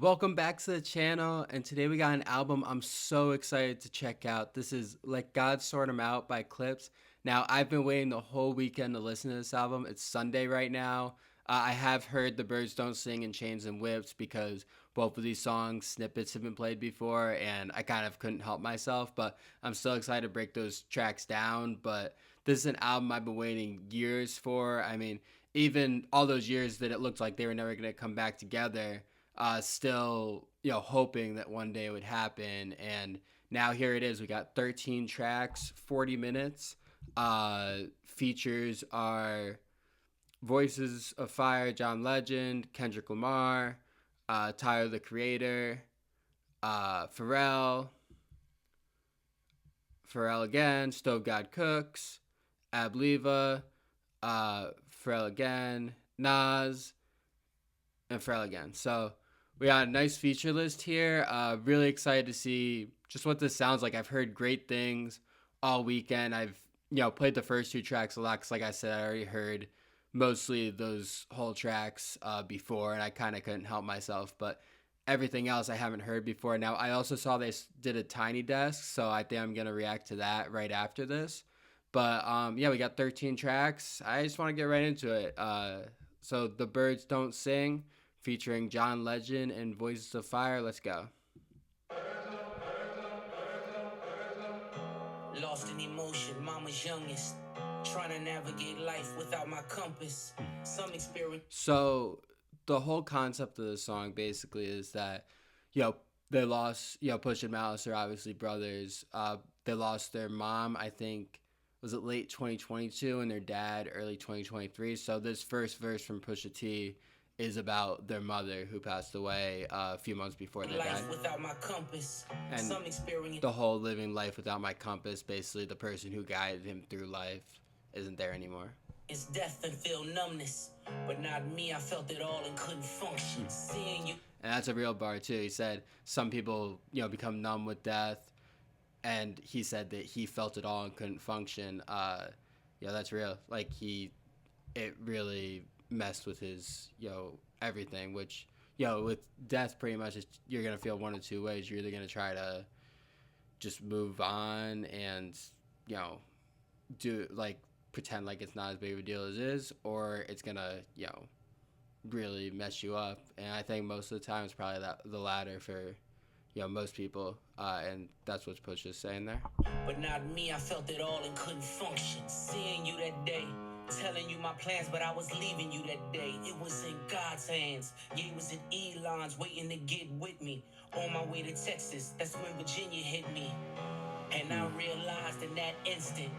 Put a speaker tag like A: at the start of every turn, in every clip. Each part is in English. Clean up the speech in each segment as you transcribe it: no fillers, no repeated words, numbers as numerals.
A: Welcome back to the channel, and today we got an album I'm so excited to check out. This is Let God Sort 'Em Out by Clipse. Now, I've been waiting the whole weekend to listen to this album. It's Sunday right now. I have heard The Birds Don't Sing and Chains and Whips because both of these songs, snippets have been played before, and I kind of couldn't help myself, but I'm still excited to break those tracks down. But this is an album I've been waiting years for. I mean, even all those years that it looked like they were never going to come back together, still hoping that one day it would happen, and now here it is. We got 13 tracks, 40 minutes. Features are Voices of Fire, John Legend, Kendrick Lamar, Tyler the Creator, Pharrell again, Stove God Cooks, Abliva, Pharrell again, Nas, and Pharrell again. So we got a nice feature list here. Really excited to see just what this sounds like. I've heard great things all weekend. I've played the first two tracks a lot because, like I said, I already heard mostly those whole tracks before, and I kind of couldn't help myself. But everything else I haven't heard before. Now, I also saw they did a Tiny Desk, so I think I'm gonna react to that right after this. But yeah, we got 13 tracks. I just want to get right into it. So The Birds Don't Sing, featuring John Legend and Voices of Fire. Let's go.
B: Lost in emotion, mama's youngest. Trying to navigate life without my compass. Some experience.
A: So the whole concept of the song basically is that, they lost, Push and Malice are obviously brothers. They lost their mom, I think, was it late 2022, and their dad early 2023. So this first verse from Pusha T is about their mother who passed away a few months before their dad.
B: Without my compass.
A: And
B: some experience.
A: The whole living life without my compass, basically the person who guided him through life isn't there anymore.
B: It's death and feel numbness, but not me. I felt it all and couldn't function. Seeing you.
A: And that's a real bar too. He said some people, become numb with death, and he said that he felt it all and couldn't function. Yeah, that's real. Like it really messed with his, everything. Which, with death, pretty much you're gonna feel one of two ways. You're either gonna try to just move on and, do like pretend like it's not as big of a deal as it is, or it's gonna, really mess you up. And I think most of the time it's probably the latter for most people, and that's what Push is saying there.
B: But not me. I felt it all and couldn't function. Seeing you that day, telling you my plans, but I was leaving you that day. It was in God's hands. Yeah, it was in Elon's waiting to get with me. On my way to Texas, that's when Virginia hit me. And I realized in that instant,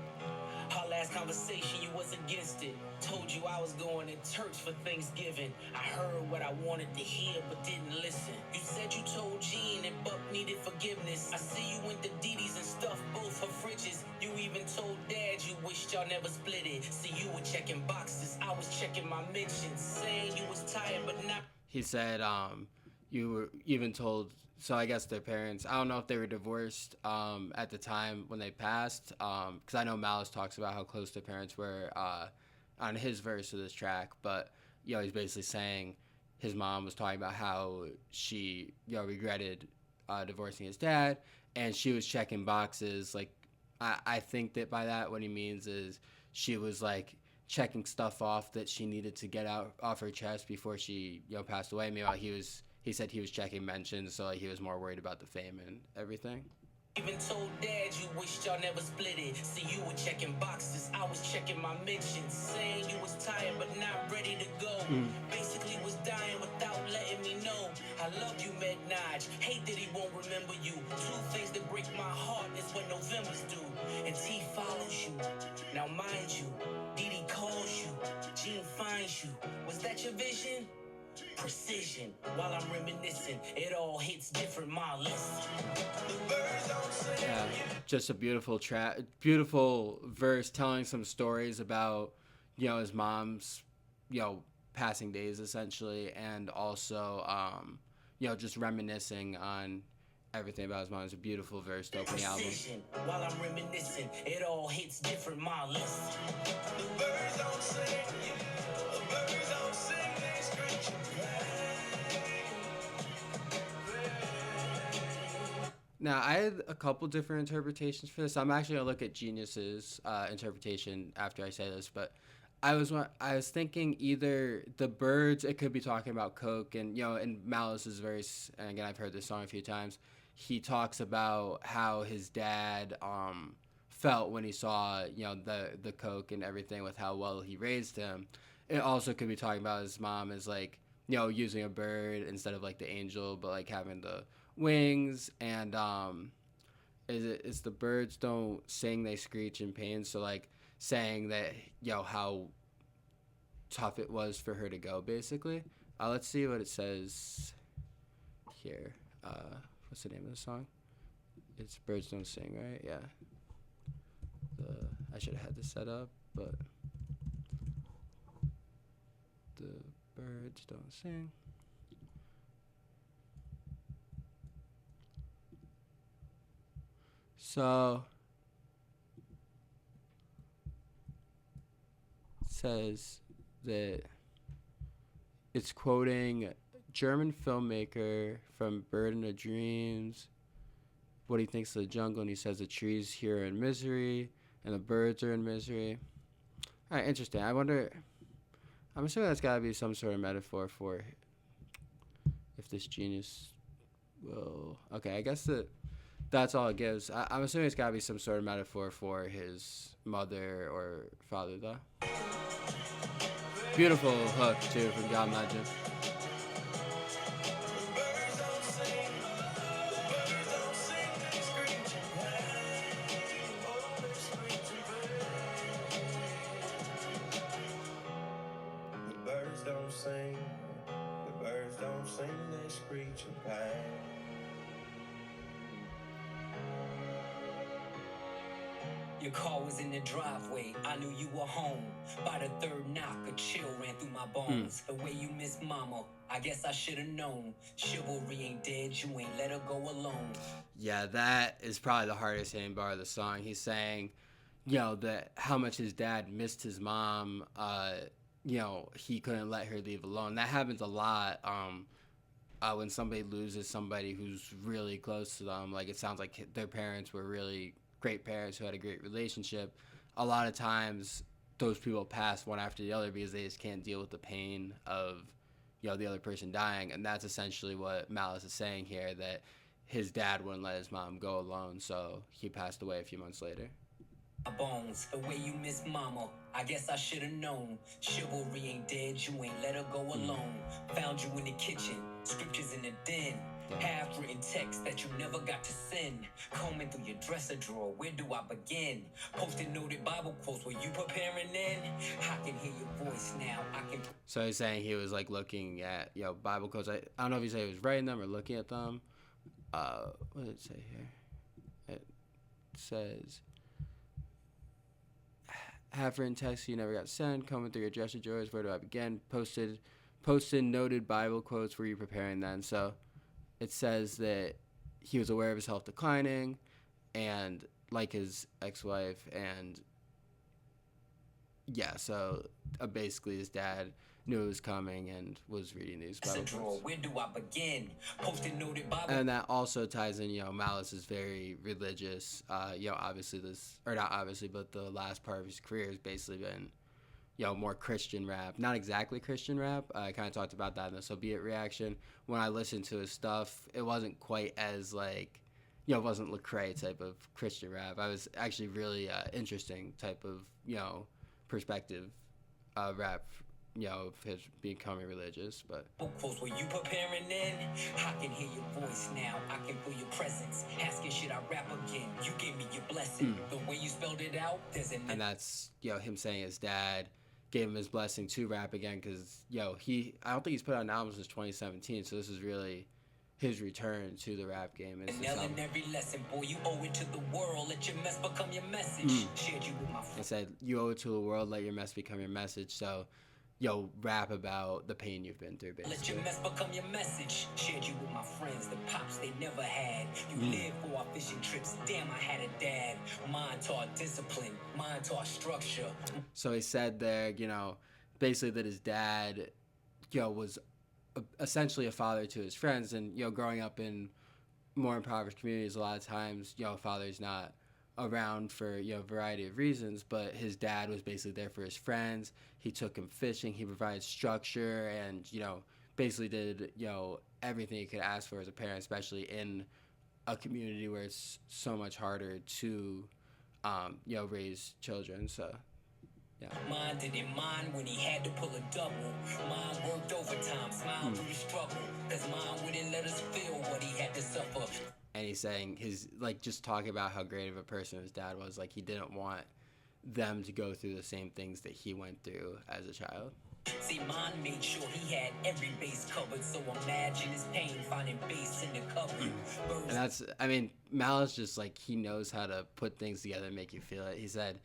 B: our last conversation, you was against it. Told you I was going to church for Thanksgiving. I heard what I wanted to hear, but didn't listen. You said you told Gene and Buck needed forgiveness. I see you went to Didi's and stuffed both her fridges. You even told Dad you wished y'all never split it. See, you were checking boxes, I was checking my mentions. Saying you was tired, but not.
A: He said, you were even told. So I guess their parents, I don't know if they were divorced at the time when they passed, because I know Malice talks about how close their parents were on his verse of this track. But he's basically saying his mom was talking about how she regretted divorcing his dad, and she was checking boxes. Like, I think that by that what he means is she was like checking stuff off that she needed to get out off her chest before she passed away. Meanwhile, he said he was checking mentions, so like he was more worried about the fame and everything.
B: Even told Dad you wished y'all never split it. See, you were checking boxes, I was checking my mentions. Saying you was tired but not ready to go. Basically was dying without letting me know. I love you, Meg Nige. Hate that he won't remember you. Two things that break my heart is when November's due. And T follows you. Now mind you, Didi calls you. Gene finds you. Was that your vision? Precision. While I'm reminiscing, it all hits different, my list.
A: Yeah, just a beautiful track, beautiful verse telling some stories about his mom's passing days essentially, and also just reminiscing on everything about his mom. It's a beautiful verse to open the album.
B: While I'm reminiscing, it all hits different, my list. The birds don't sing, the birds don't sing, they screech.
A: Now, I had a couple different interpretations for this. I'm actually gonna look at Genius's interpretation after I say this, but I was thinking either the birds. It could be talking about Coke, and and Malice is very. And again, I've heard this song a few times. He talks about how his dad felt when he saw the Coke and everything with how well he raised him. It also could be talking about his mom as like using a bird instead of like the angel, but like having the wings. And is the birds don't sing, they screech in pain. So like saying that how tough it was for her to go, basically. Let's see what it says here. What's the name of the song? It's Birds Don't Sing, right? Yeah. I should have had this set up, but the birds don't sing. So it says that it's quoting German filmmaker from Bird in the Dreams, what he thinks of the jungle, and he says the trees here are in misery and the birds are in misery. All right, interesting. I wonder. I'm assuming that's got to be some sort of metaphor for if this genius will. Okay, I guess that's all it gives. I'm assuming it's got to be some sort of metaphor for his mother or father, though. Beautiful hook too from John Legend.
B: Don't sing, the birds don't sing, they screech and pain. Your car was in the driveway, I knew you were home. By the third knock, a chill ran through my bones. The way you miss mama, I guess I should've known. Chivalry ain't dead, you ain't let her go alone.
A: Yeah, that is probably the hardest hitting bar of the song. He's saying, that how much his dad missed his mom. He couldn't let her leave alone. That happens a lot. When somebody loses somebody who's really close to them, like it sounds like their parents were really great parents who had a great relationship. A lot of times, those people pass one after the other because they just can't deal with the pain of, the other person dying, and that's essentially what Malice is saying here. That his dad wouldn't let his mom go alone, so he passed away a few months later.
B: My bones, the way you miss mama, I guess I should've known. Chivalry ain't dead, you ain't let her go alone. Found you in the kitchen, scriptures in the den. Half-written text that you never got to send. Combing through your dresser drawer, where do I begin? Posted noted Bible quotes, were you preparing then? I can hear your voice now, I can...
A: So he's saying he was like looking at Bible quotes. I don't know if he said he was writing them or looking at them. What did it say here? It says half-written text you never got sent, coming through your dresser drawers, where do I begin? Posted noted Bible quotes, were you preparing then? So it says that he was aware of his health declining, and like his ex-wife, and so basically his dad knew it was coming and was reading these Bible quotes.
B: Where do I begin? Posted noted Bible.
A: And that also ties in, Malice is very religious. Obviously not obviously, but the last part of his career has basically been, more Christian rap. Not exactly Christian rap. I kind of talked about that in the So Be It reaction. When I listened to his stuff, it wasn't quite as like, it wasn't Lecrae type of Christian rap. I was actually really interesting type of, perspective rap, of his becoming religious. But
B: were you preparing then? I can hear your voice now, I can feel your presence. Asking should I rap again? You gave me your blessing. The way you spelled it out, there's an...
A: And that's him saying his dad gave him his blessing to rap again, because I don't think he's put out an album since 2017, so this is really his return to the rap game.
B: And in every lesson, boy, you owe it to the world. Let your mess become your message. Shared you with my friends.
A: It said, you owe it to the world, let your mess become your message. So, rap about the pain you've been through, basically.
B: Let your mess become your message. Shared you with my friends, the pops they never had. You lived for our fishing trips. Damn, I had a dad. Mine taught discipline. Mine taught structure.
A: So he said there, basically that his dad, was essentially a father to his friends, and growing up in more impoverished communities, a lot of times, father's not around for, a variety of reasons, but his dad was basically there for his friends. He took him fishing. He provided structure and, basically did, everything he could ask for as a parent, especially in a community where it's so much harder to, raise children. So, yeah.
B: Mine didn't mind when he had to pull a double. Mine worked overtime, smiled through the struggle. Cause mine wouldn't let us feel what he had to suffer.
A: And he's saying just talking about how great of a person his dad was. Like, he didn't want them to go through the same things that he went through as a child.
B: See, mine made sure he had every base covered, so imagine his pain finding base in the cupboard.
A: And that's, Malice just, like, he knows how to put things together and make you feel it. He said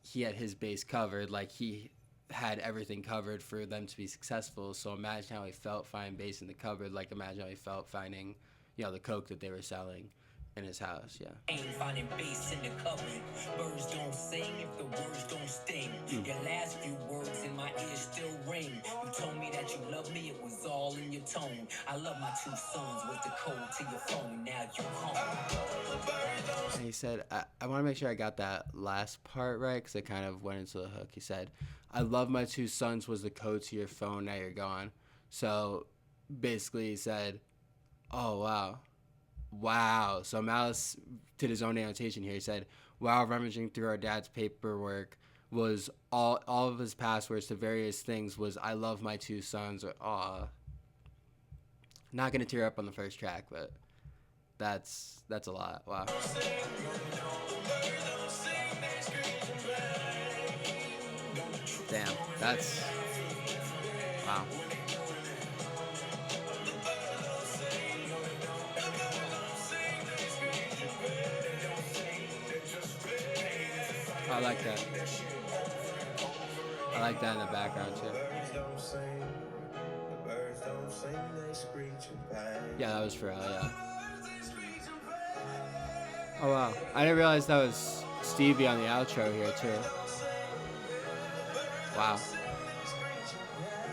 A: he had his base covered, like, he had everything covered for them to be successful, so imagine how he felt finding base in the cupboard, like, imagine how he felt finding, the coke that they were selling in his house. Yeah.
B: Finding bass in the cupboard. Birds don't sing if the words don't sting. Your last few words in my ears still ring. You told me that you love me, it was all in your tone. I love my two sons was the code to your phone. Now you home.
A: And he said, I want to make sure I got that last part right, because it kind of went into the hook. He said, I love my two sons was the code to your phone. Now you're gone. So basically he said, oh, wow. So Malice did his own annotation here. He said, while rummaging through our dad's paperwork, was all of his passwords to various things was I love my two sons. Or, not going to tear up on the first track, but that's a lot. Wow. Damn, that's... Wow. I like that. I like that in the background too. Yeah, that was Pharrell, yeah. Oh wow. I didn't realize that was Stevie on the outro here too. Wow.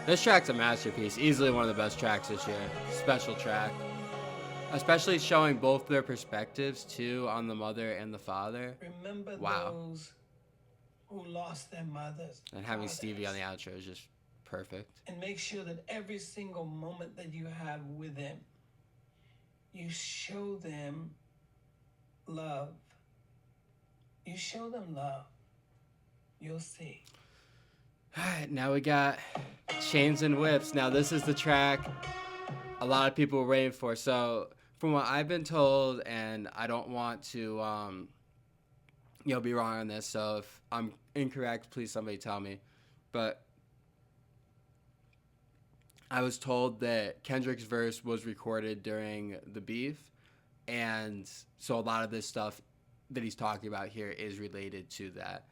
A: This track's a masterpiece. Easily one of the best tracks this year. Special track. Especially showing both their perspectives too on the mother and the father.
C: Remember
A: wow.
C: Those who lost their mothers.
A: And having Stevie on the outro is just perfect.
C: And make sure that every single moment that you have with them, you show them love. You show them love. You'll see.
A: All right, now we got Chains and Whips. Now this is the track a lot of people were waiting for. So from what I've been told, and I don't want to be wrong on this, so if I'm incorrect, please somebody tell me. But I was told that Kendrick's verse was recorded during the beef, and so a lot of this stuff that he's talking about here is related to that.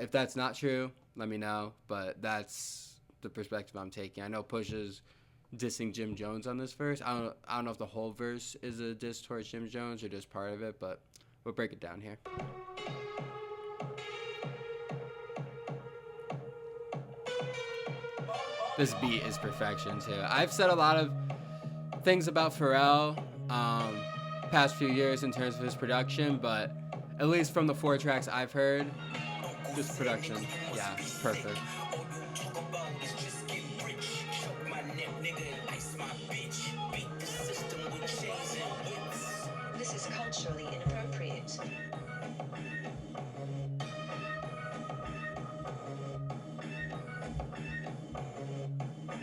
A: If that's not true, let me know, but that's the perspective I'm taking. I know Pusha's dissing Jim Jones on this verse. I don't know if the whole verse is a diss towards Jim Jones or just part of it, but we'll break it down here. This beat is perfection too. I've said a lot of things about Pharrell past few years in terms of his production, but at least from the 4 tracks I've heard, this production, yeah, perfect.
D: This is culturally inappropriate.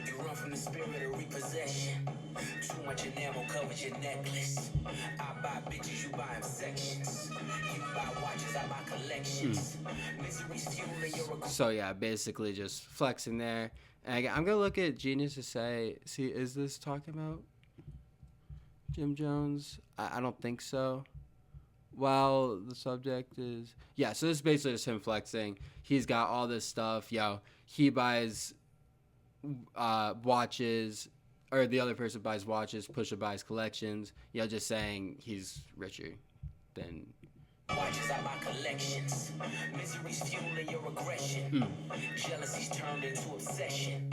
B: You run from the spirit of repossession. Too much enamel covers your necklace. I buy bitches, you buy them sections. You buy watches, I buy collections. Misery's fueling your...
A: So yeah, basically just flexing there. And I'm gonna look at Genius to see, is this talking about Jim Jones? I don't think so. Well, the subject is... Yeah, so this is basically just him flexing. He's got all this stuff. He buys watches, or the other person buys watches, Pusha buys collections. Just saying he's richer than
B: Watches out my collections. Misery's fueling your aggression. Jealousy's turned into obsession.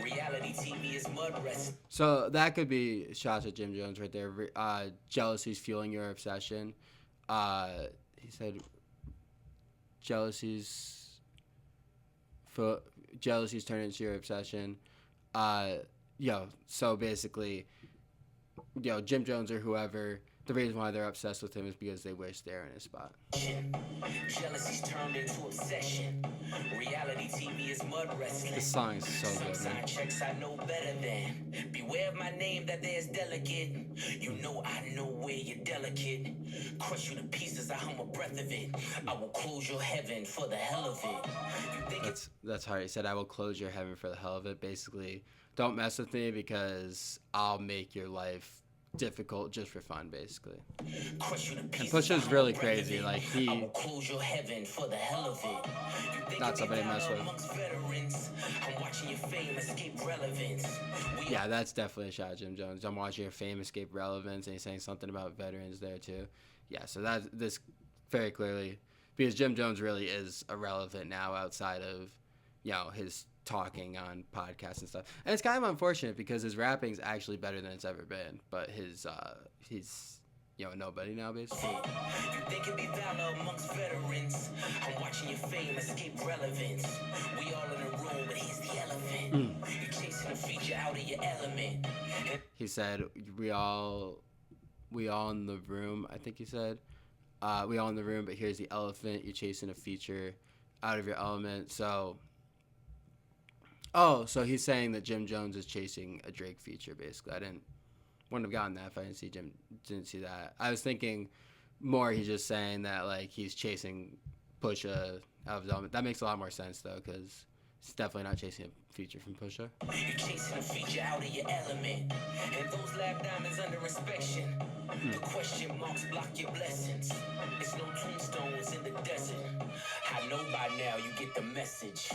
B: Reality TV is mud wrestling.
A: So that could be shots at Jim Jones right there. Jealousy's fueling your obsession. He said jealousy's jealousy's turned into your obsession. So basically, Jim Jones or whoever, the reason why they're obsessed with him is because they wish they're in his spot.
B: Jealousy's turned into obsession. Reality TV is mud wrestling.
A: This song is so
B: Some
A: good,
B: sign
A: man.
B: checks I know better than. Beware of my name that there's delicate. You know I know where you're delicate. Crush you to pieces, I hum a breath of it. I will close your heaven for the hell of it. You think
A: That's how he said, I will close your heaven for the hell of it. Basically, don't mess with me because I'll make your life difficult just for fun, basically.
B: crush you to pieces,
A: Pusha's
B: I hum
A: really
B: a breath of
A: crazy,
B: it.
A: like,
B: I will close your heaven for the hell of it. You think
A: Not
B: you be
A: somebody to mess
B: valor
A: with.
B: amongst veterans. I'm watching your fame escape relevance. We
A: Yeah, that's definitely a shot at Jim Jones. I'm watching your fame escape relevance, and he's saying something about veterans there too. Yeah, so this very clearly, because Jim Jones really is irrelevant now outside of, his talking on podcasts and stuff. And it's kind of unfortunate because his rapping's actually better than it's ever been, but he's nobody now basically.
B: You think it be valor amongst veterans. I'm watching your fame escape relevance. We all in a room, but here's the elephant. You chasing a feature out of your element.
A: He said, we all in the room, I think he said. We all in the room, but here's the elephant. You're chasing a feature out of your element. So he's saying that Jim Jones is chasing a Drake feature, basically. Wouldn't have gotten that if I didn't see that. I was thinking more he's just saying that, like, he's chasing Pusha out of his element. That makes a lot more sense, though, because he's definitely not chasing a feature from Pusha.
B: You're chasing a feature out of your element. And those lab diamonds under inspection. The question marks block your blessings. It's no tombstones in the desert. I know by now you get the message.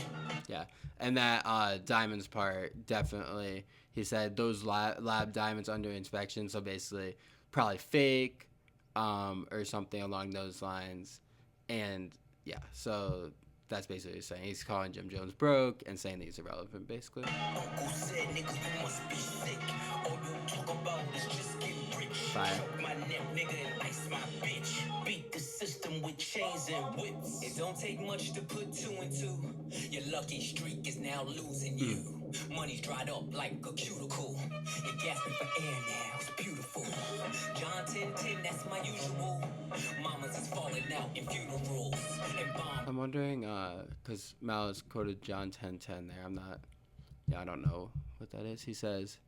A: Yeah, and that diamonds part, definitely. He said those lab diamonds under inspection, so basically probably fake or something along those lines. And yeah, so that's basically what he's saying. He's calling Jim Jones broke and saying that he's irrelevant, basically.
B: Uncle said, nigga, you must be sick. All you talk about is just get rich.
A: Fire.
B: Choke my neck, nigga, and ice my bitch. Beat the system with chains and whips. It don't take much to put two and two. Your lucky streak is now losing you. Money's dried up like a cuticle. You're gasping for air now. It's beautiful. John 10:10, that's my usual. Mamas is falling out in funerals. And bomb.
A: I'm wondering, because Malice quoted John 10:10 there. I don't know what that is. He says,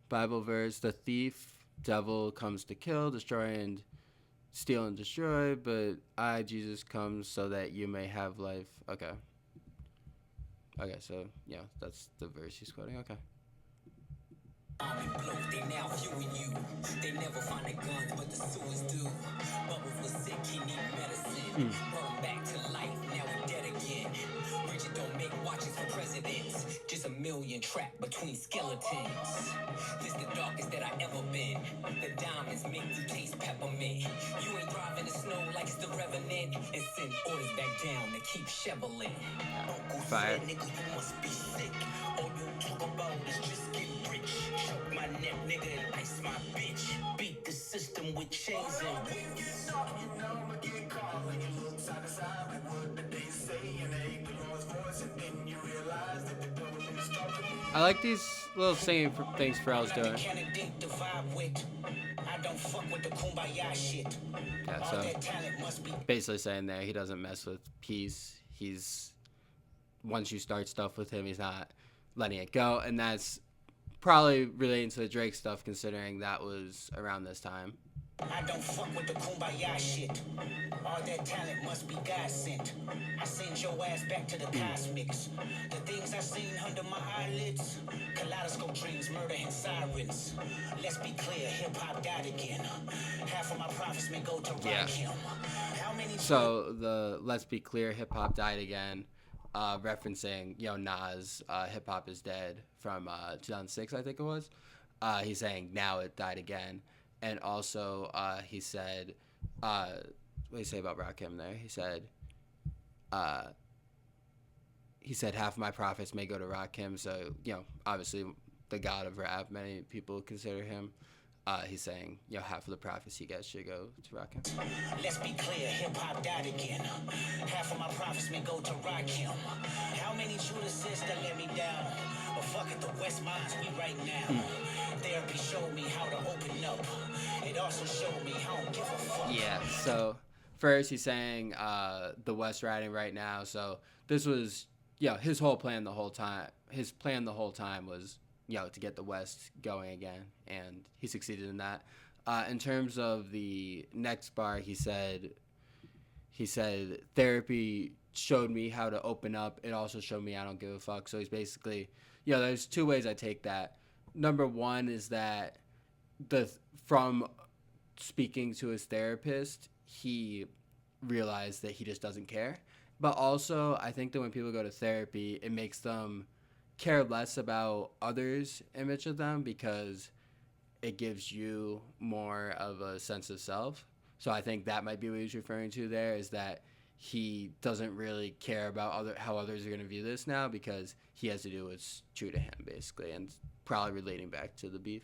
A: Bible verse, the thief, devil comes to kill, destroy, and steal and destroy, but I, Jesus, comes so that you may have life. Okay, so, yeah, that's the verse he's quoting. Okay.
B: Army blows, they now viewing you. They never find a gun, but the sewers do. Bubbles was sick, he need medicine. Brought him back to life, now he dead again. Bridget don't make watches for presidents. Just a million trapped between skeletons. This the darkest that I ever been. The diamonds make you taste peppermint. You ain't driving the snow like it's the Revenant. And send orders back down to keep shoveling. Uncle
A: Fire.
B: said, nigga, you must be sick. All you talk about is just get rich. Choke my neck, nigga, and ice my bitch. Beat the system with chains and whips.
A: I like these little singing things Pharrell's doing.
B: Candidate to vibe with. I don't fuck with the kumbaya shit.
A: Yeah,
B: All
A: so
B: that talent must be
A: basically saying there he doesn't mess with peace. Once you start stuff with him, he's not letting it go, and that's probably relating to the Drake stuff, considering that was around this time.
B: I don't fuck with the kumbaya shit. All that talent must be God sent. I send your ass back to the cosmics. The things I seen under my eyelids. Kaleidoscope dreams, murder and sirens. Let's be clear, hip hop died again. Half of my profits may go to
A: Yeah.
B: Rakim. How many
A: So the let's be clear, hip hop died again, referencing Nas, hip hop is dead from 2006, I think it was. He's saying now it died again, and also he said what did he say about Rakim there? Uh, he said half of my profits may go to Rakim. So, obviously the god of rap, many people consider him. He's saying, half of the profits he gets should go to Rakim.
B: Let's be clear, hip hop died again. Half of my profits may go to Rakim. How many Judases that let me down? But fuck it, the West Minds, we right now. Therapy showed me how to open up. It also showed me how I don't give a fuck.
A: Yeah, so first he's saying the West riding right now. So this was, his whole plan the whole time. His plan the whole time was, to get the West going again, and he succeeded in that. In terms of the next bar, he said therapy showed me how to open up. It also showed me I don't give a fuck. So he's basically, there's two ways I take that. Number one is that from speaking to his therapist, he realized that he just doesn't care. But also, I think that when people go to therapy, it makes them care less about others' image of them because it gives you more of a sense of self. So I think that might be what he's referring to there, is that he doesn't really care about how others are going to view this now because he has to do what's true to him, basically, and probably relating back to the beef.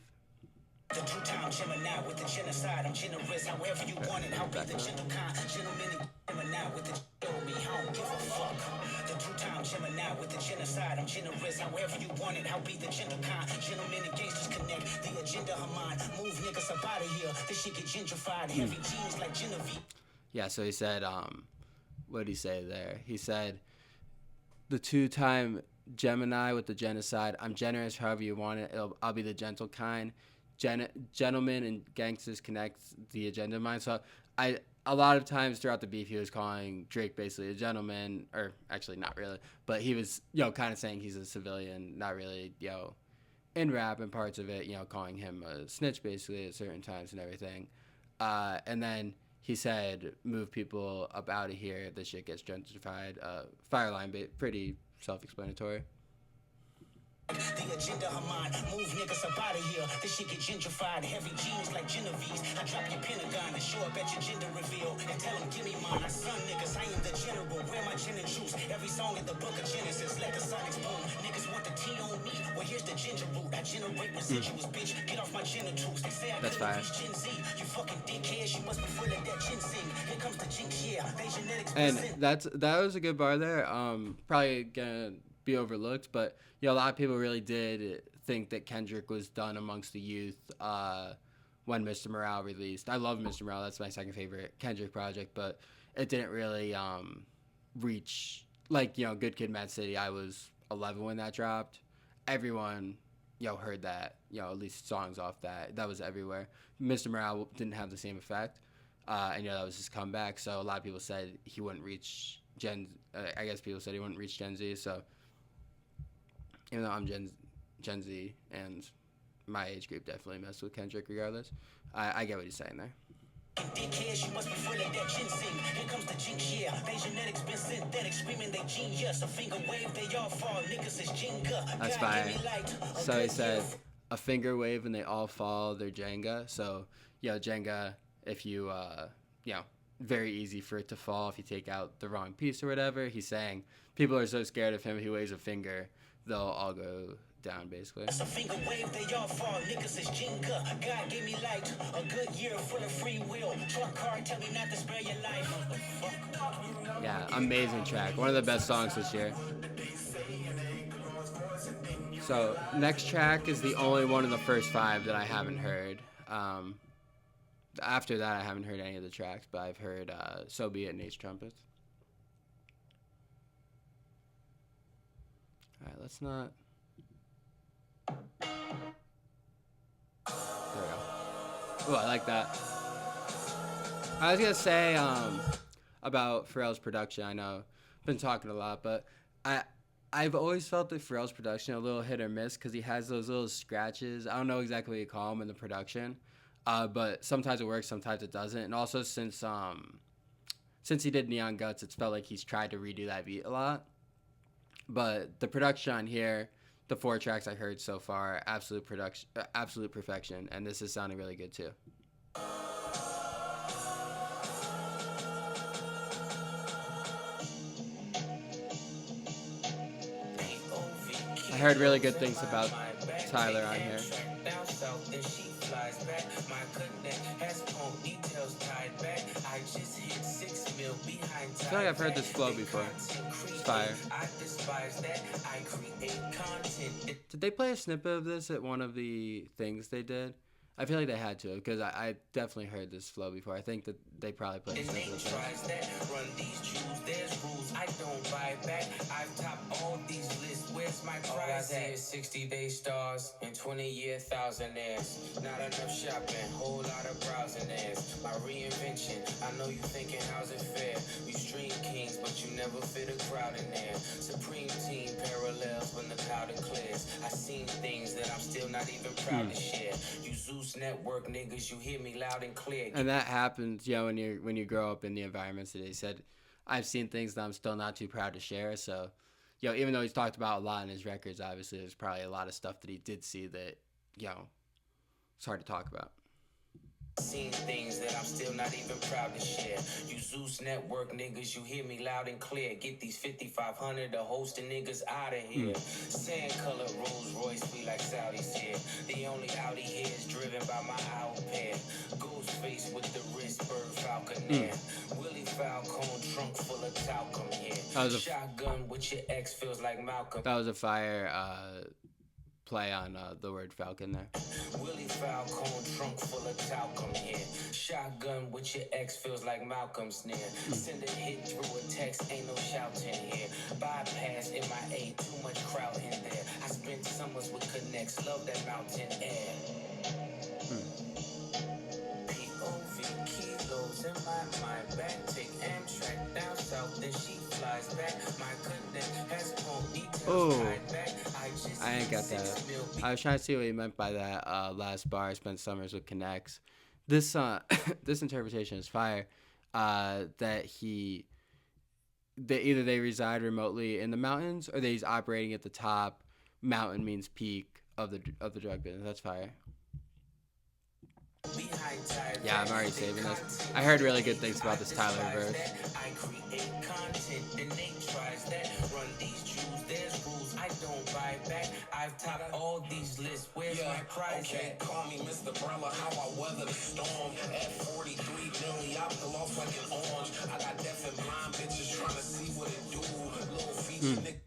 B: The two-time Gemini with the genocide. I'm generous, however you want it. I'll be the gentle kind. Gentleman Gemini with the show me. I don't give a fuck. The two-time Gemini with the genocide. I'm generous, however you want it. I'll be the gentle kind. Gentlemen and gangsters connect. The agenda of mine. Move niggas up out of here. This shit get gentrified. Heavy jeans like Genevieve.
A: Yeah, so he said, what did he say there? He said, the two-time Gemini with the genocide. I'm generous, however you want it. I'll be the gentle kind. Gentlemen and gangsters connect, the agenda of mine. So a lot of times throughout the beef, he was calling Drake basically a gentleman, or actually not really, but he was, kind of saying he's a civilian, not really, in rap and parts of it, calling him a snitch basically at certain times and everything. And then he said, move people up out of here. This shit gets gentrified. Fireline, pretty self-explanatory.
B: The agenda of mine, move niggas up out of here. This shit get gentrified, heavy jeans like Genevieve's. I drop your Pentagon and show up at your gender reveal and tell them, give me mine. I son niggas, I am the general. Where my gin and juice? Every song in the book of Genesis, let the sonics boom. Niggas want the tea on me. Well, here's the ginger root. I generate residuals, bitch. Get off my genitals. They say I
A: That's
B: couldn't
A: fire.
B: reach Gen Z. You fucking dickheads, you must be full of that ginseng. Here comes the jinx, yeah. They genetics.
A: And that was a good bar there. Probably gonna be overlooked, but a lot of people really did think that Kendrick was done amongst the youth when Mr. Morale released. I love Mr. Morale. That's my second favorite Kendrick project, but it didn't really reach, like, Good Kid, Mad City. I was 11 when that dropped. Everyone heard that, at least songs off that. That was everywhere. Mr. Morale didn't have the same effect, and that was his comeback. So a lot of people said he wouldn't reach I guess people said he wouldn't reach Gen Z. So even though I'm Gen Z and my age group definitely messed with Kendrick regardless, I get what he's saying there.
B: Dickheads, you must be full of that ginseng. Here comes the jinx, yeah. They genetics been synthetic, screaming they genius. A finger wave, they all fall. Niggas is Jenga.
A: That's fine. So he said, a finger wave and they all fall. They're Jenga. So, Jenga, if you, very easy for it to fall if you take out the wrong piece or whatever. He's saying people are so scared of him, he waves a finger, they'll all go down, basically.
B: It's a finger wave, they all fall. Niggas is Jenga. God gave me light. A good year full of free will. Truck car, tell me not to spare your life.
A: Yeah, amazing track. One of the best songs this year. So, next track is the only one of the first 5 that I haven't heard. After that, I haven't heard any of the tracks, but I've heard So Be It and Ace Trumpets. Alright, let's not... There we go. Oh, I like that. I was gonna say about Pharrell's production. I know I've been talking a lot, but I've always felt that Pharrell's production a little hit or miss because he has those little scratches. I don't know exactly what you call them in the production, but sometimes it works, sometimes it doesn't. And also since he did Neon Guts, it's felt like he's tried to redo that beat a lot. But the production on here, the 4 tracks I heard so far, absolute perfection, and this is sounding really good too. heard really good things about Tyler on here.
B: Down south, then she flies back. My connect has ponytails tied back. I just hit 6 mil behind.
A: I feel like I've heard this flow before. It's fire.
B: I despise that. I create content.
A: Did they play a snippet of this at one of the things they did? I feel like they had to, because I definitely heard this flow before. I think that they probably played a snippet of this.
B: Run these Jews, there's rules I don't buy back. I've topped all these lists. Where's my prize at? 60-day stars and 20-year thousandaires. Not enough shopping, whole lot of browsing ads. My reinvention, I know you thinking how's it fair? You stream kings, but you never fit a crowd in there. Supreme team parallels when the cloud clears. I seen things that I'm still not even proud to share. You Zeus network niggas, you hear me loud and clear.
A: And that happens, when you grow up in the environments that he said. I've seen things that I'm still not too proud to share. So, even though he's talked about a lot in his records, obviously there's probably a lot of stuff that he did see that, it's hard to talk about.
B: Seen things that I'm still not even proud to share. You Zeus network niggas, you hear me loud and clear. Get these 5,500 to host the niggas out of here. Sand color Rolls Royce, we like Saudis here. The only Audi here is driven by my outpair. Ghost face with the wrist, bird falconer. Willie Falcone, trunk full of talcum here. Shotgun with your ex feels like Malcolm.
A: That was a fire play on the word Falcon there.
B: Willie Falcone, trunk full of talcum here. Shotgun with your ex feels like Malcolm's near. Send a hit through a text, ain't no shouting here. Bypass in my A, too much crowd in there. I spent summers with connects, love that mountain air. POV kilos in my mind back. Take Amtrak down south, then she flies back. My connect has ponytails tied back.
A: I ain't got that. I was trying to see what he meant by that last bar. I spent summers with connects. This this interpretation is fire. That either they reside remotely in the mountains or that he's operating at the top. Mountain means peak of the drug business. That's fire. Yeah, I'm already saving this. I heard really good things about this Tyler verse.
B: I create content and they tries that. Run these Jews, there's rules I don't buy back. I've topped all these lists. Where's my prize? Okay, call me Mr. Brella, how I weather the storm. At 43 million, I pull off like an orange. I got deaf and blind bitches trying to see what it do. Little feature nigga.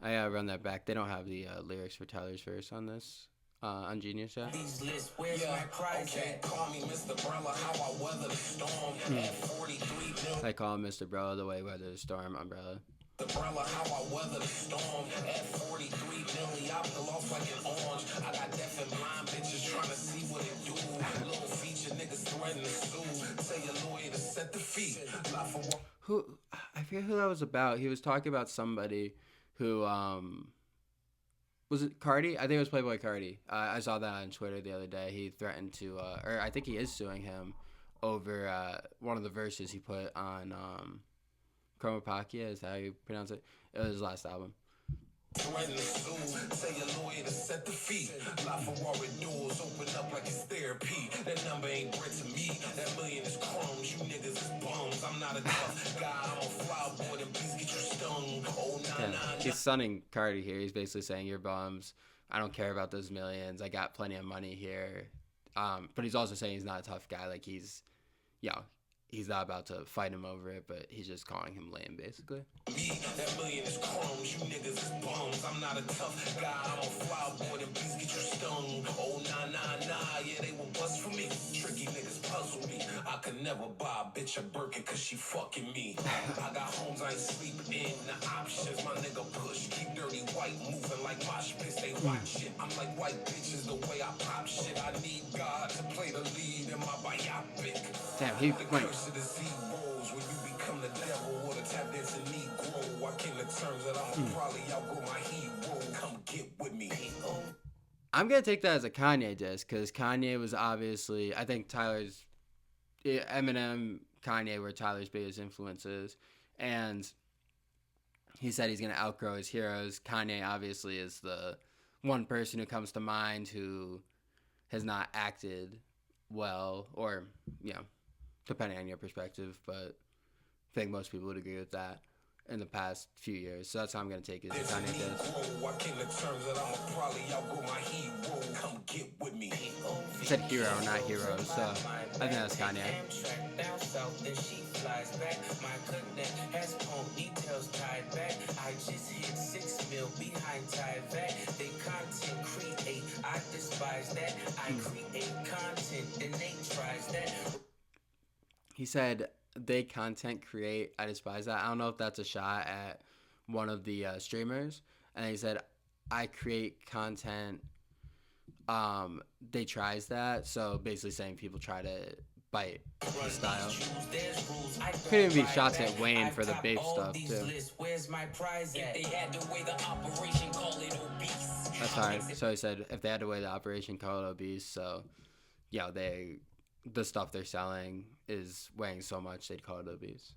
A: I run that back. They don't have the lyrics for Tyler's verse on this. On Genius, yeah.
B: These lists, where's my prize? Okay, call me Mr. Brella, how I weather the storm. At 43 million.
A: I call him Mr. Bro, the way weather the storm umbrella.
B: The umbrella, how I weather the storm. At 43 million, I pull off like an orange. I got deaf and blind bitches trying to see what it do. Little feature niggas threatening to sue. Tell your lawyer to set the fee.
A: I forget who that was about. He was talking about somebody who was it Cardi? I think it was Playboy Cardi. I saw that on Twitter the other day. He threatened to, or I think he is suing him over one of the verses he put on Chromopakia, is how you pronounce it. It was his last album.
B: Threatening to sue, tell your lawyer to set the fee. LaFerrari doors open up like it's therapy. That number ain't bread to me. That million is crumbs. You niggas is bums. I'm not a tough guy. I'm a flower boy. And please get you stung. Oh, nah.
A: He's sunning Cardi here. He's basically saying, you're bums. I don't care about those millions. I got plenty of money here. But he's also saying he's not a tough guy. Like he's not about to fight him over it, but he's just calling him lame, basically.
B: Me, that million is crumbs. You niggas is bums. I'm not a tough guy. I'm a flower boy. And please get you stung. Oh, nah. Yeah, they will bust for me. Tricky niggas puzzle me. I could never buy a bitch a Birkin cause she fucking me. I got homes I ain't sleeping in. The options, my nigga push. Keep dirty white moving like mosh pits. They watch it. I'm like white bitches the way I pop shit. I need God to play the lead in my biopic.
A: Damn, he went.
B: To the sea rolls when you become the devil or the tap dancing Negro. I came to terms that I'm probably outgrow my hero. Come get with me.
A: I'm gonna take that as a Kanye diss because Kanye was obviously, I think Eminem, Kanye were Tyler's biggest influences, and he said he's gonna outgrow his heroes. Kanye obviously is the one person who comes to mind who has not acted well, or depending on your perspective, but I think most people would agree with that. in the past few years. So that's how I'm gonna take it. Kanye did. He said hero, not heroes. So I think that's Kanye.
B: I just hit 6 mil behind Tyvek. They content create, I despise that. I create content and they tries that.
A: He said they content create. I despise that. I don't know if that's a shot at one of the streamers. And he said I create content. They tries that. So basically saying people try to bite the style. Could even be shots at Wayne for the babe stuff too. That's hard. So he said if they had to weigh the operation, call it obese. So yeah, the stuff they're selling is weighing so much they'd call it obese.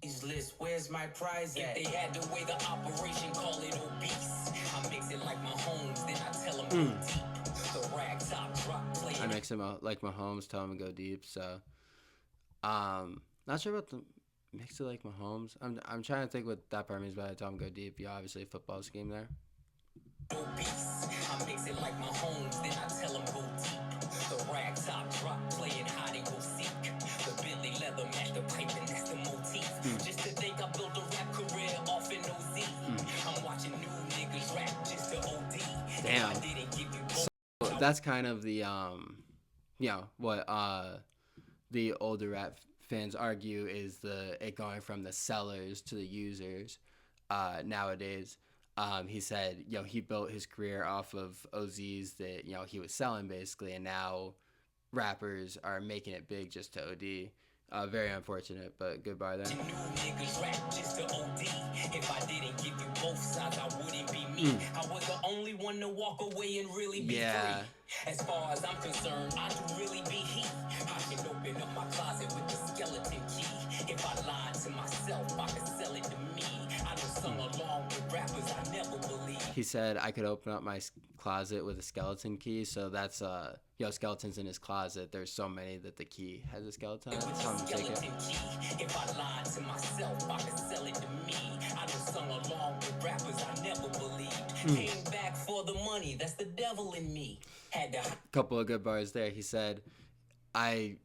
B: Where's my prize at? If they had to weigh the operation, call it obese. I mix it like Mahomes, then I tell them go deep. The rag top drop play.
A: I mix him like Mahomes, tell him to go deep. So, not sure about the mix it like Mahomes. I'm trying to think what that part means by tell him go deep. Yeah, obviously a football scheme there.
B: Obese. I mix it like Mahomes, then I tell him go deep. The rag top drop playing hide and go seek. The Billy leather match the pipe and that's the motif. Just to think I built a rap career off in OZ. I'm watching new niggas rap just to OD.
A: Damn. So that's kind of the what the older rap fans argue is it going from the sellers to the users nowadays. He said, he built his career off of OZs that, he was selling basically, and now rappers are making it big just to OD. Very unfortunate, but good bar there.
B: New niggas rap just to OD. If I didn't give you both sides, I wouldn't be me. I was the only one to walk away and really be free. As far as I'm concerned, I do really be he. I can open up my closet with the skeleton key. If I lied to myself, I could sell it to me. I just sung along with rappers I never believed.
A: He said I could open up my closet with a skeleton key. So that's skeletons in his closet. There's so many that the key has a skeleton. That's how I'm gonna take it.
B: If I lied to myself, I could sell it to me. I just sung along with rappers I never believed. Came back for the money. That's the devil in me. Had to.
A: Couple of good bars there. He said, I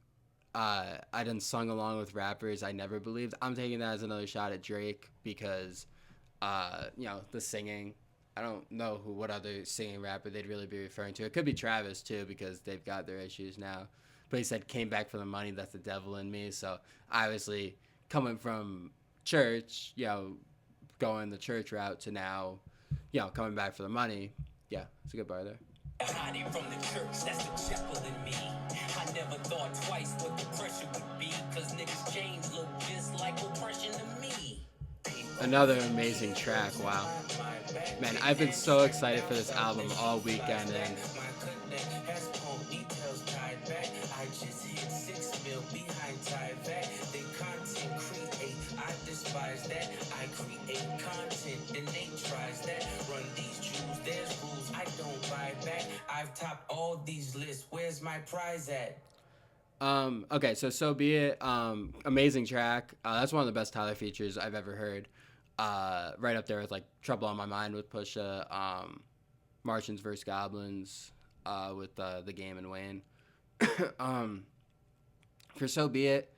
A: done sung along with rappers I never believed. I'm taking that as another shot at Drake because, the singing. I don't know what other singing rapper they'd really be referring to. It could be Travis too because they've got their issues now. But he said came back for the money. That's the devil in me. So obviously coming from church, going the church route to now, coming back for the money. Yeah, it's a good bar there.
B: Hiding from the church, that's the chapel in me. I never thought twice what the pressure would be, cause niggas' chains look just like oppression to me.
A: Another amazing track, wow. Man, I've been so excited for this album all weekend, and
B: I just hit 6 mil behind Tyvek. They content create, I despise that. I create content and they tries that. Run these jewels, there's rules I don't buy back. I've topped all these lists, where's my prize at?
A: Okay, so Be It, amazing track. That's one of the best Tyler features I've ever heard. Right up there with like Trouble on My Mind with Pusha, Martians vs. Goblins, with The Game and Wayne. For So Be It,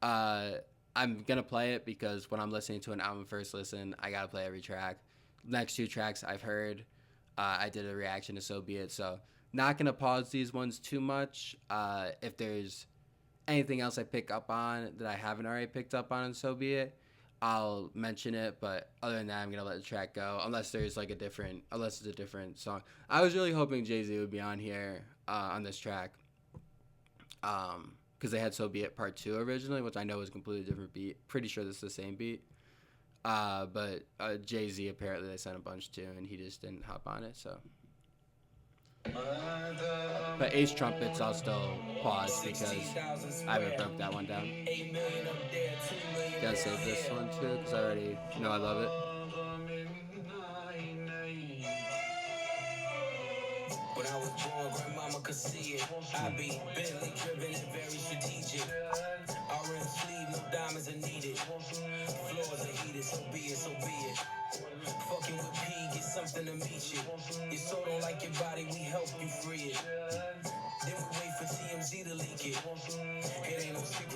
A: I'm gonna play it because when I'm listening to an album first listen, I gotta play every track. Next two tracks I've heard, I did a reaction to So Be It, so not gonna pause these ones too much. If there's anything else I pick up on that I haven't already picked up on in So Be It, I'll mention it, but other than that, I'm gonna let the track go unless it's a different song. I was really hoping Jay-Z would be on here on this track, because they had So Be It Part 2 originally, which I know is a completely different beat. Pretty sure this is the same beat, but Jay-Z apparently they sent a bunch to, and he just didn't hop on it. So, but Ace Trumpets I'll still pause because I haven't broke that one down. Gotta save this one too because I already know I love it.
B: When I was born, grandmama could see it. I be Bentley driven and very strategic. Orange sleeve, no diamonds are needed. Floors are heated, so be it, so be it.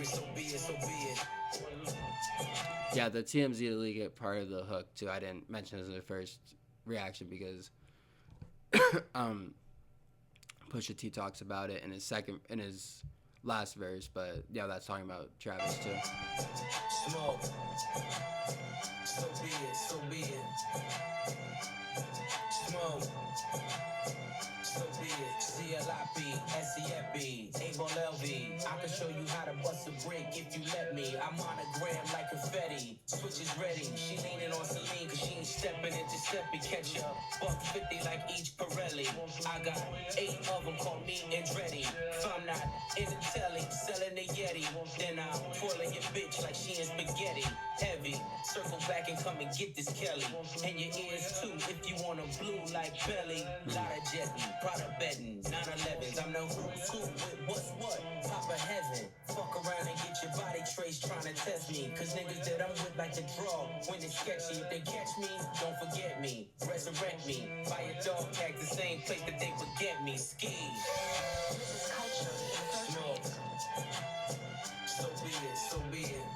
B: so be it, so be it.
A: Yeah, the TMZ League part of the hook too. I didn't mention this in the first reaction because Pusha T talks about it in his last verse, but yeah, that's talking about Travis too.
B: Smoke. So be it, so be it. Smoke. So be it. CLIP, SEFB, Abel LV. I can show you how to bust a brick if you let me. I'm monogram like confetti. Switch is ready. She leaning on Celine cause she ain't stepping into Giuseppe. Catch up. $150 like each Pirelli. I got 8 of them, call me Andretti. If I'm not in the telly, selling the Yeti, then I'm twirling your bitch like she in spaghetti. Heavy. Circle back and come and get this Kelly. And your ears too if you want a blue like belly. Lot of jetting, Prada betting, 911s. I'm the who's who with what's what. Papa heaven. Fuck around and get your body traced trying to test me. Cause niggas that I'm with like to draw when it's sketchy. If they catch me, don't forget me. Resurrect me. Buy a dog tag the same place that they forget me. Ski. Smoke. So be it, so be it.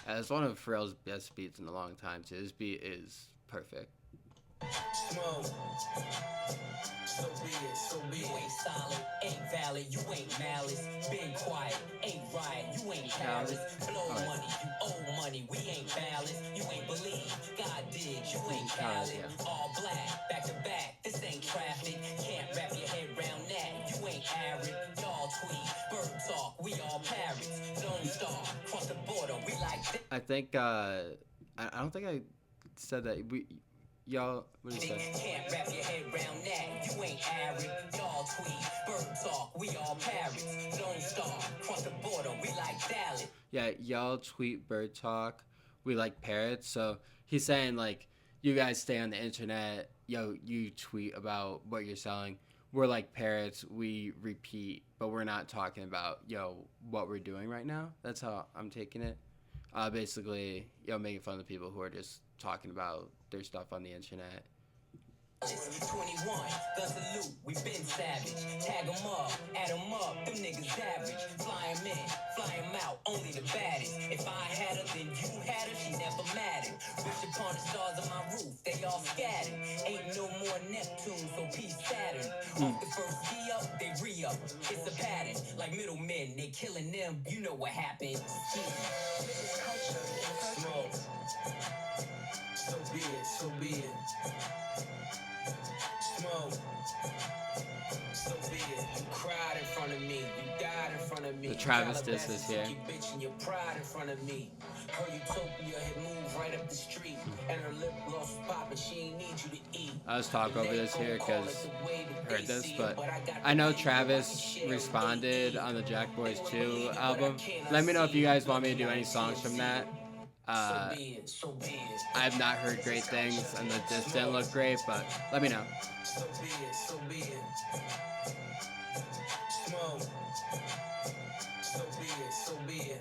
A: It's one of Pharrell's best beats in a long time too. His beat is perfect.
B: Smoke. So be it, so be
E: You
B: it.
E: ain't solid, ain't valid, you ain't malice. Been quiet, ain't right, you ain't Paris. Blow
A: Alright.
E: money, you owe money, we ain't balanced. You ain't believe, God did, you ain't
A: Khaled,
E: valid.
A: yeah.
E: All black, back to back, this ain't traffic. Can't wrap your head around that, you ain't arid. Y'all tweet, bird talk, we all parrots. Lone Star, cross the border, we like this.
A: I think I don't think I said that. Y'all, what did you say?
E: Can't wrap your head around that, you ain't arid. Y'all tweet, bird talk, we all parrots. Lone Star, cross the border, we like Dallas.
A: Yeah, y'all tweet bird talk. We like parrots. So he's saying like, you guys stay on the internet. Yo, you tweet about what you're selling. We're like parrots. We repeat, but we're not talking about what we're doing right now. That's how I'm taking it. Basically, making fun of the people who are just talking about their stuff on the internet.
E: 21, guns salute, we been savage. Tag 'em up, add 'em up, them niggas average. Fly 'em in, fly 'em out, only the baddest. If I had her, then you had her, she never mattered. Wish upon the stars of my roof, they all scattered. Ain't no more Neptune, so peace Saturn. Off the first key up, they re-up. It's a pattern, like middlemen, they killing them, you know what happened.
B: Smoke. So be it, so be it. Smoke. So be it. You cried in front of me. You died in front of me.
A: The Travis diss
B: Calabasas
A: is here.
B: took your bitch and your pride in front of me. Her utopia had moved right up the street. And her lip gloss was popping. She ain't need you to eat.
A: I was talk over this here because I heard this, but I know Travis responded on the Jack Boys 2 album. Let me know if you guys want me to do any songs from that.
B: So be it, so be it.
A: I have not heard great things, and the disc didn't look great, but let me know.
B: So be it, so be it. Smoke. So be it, so be it.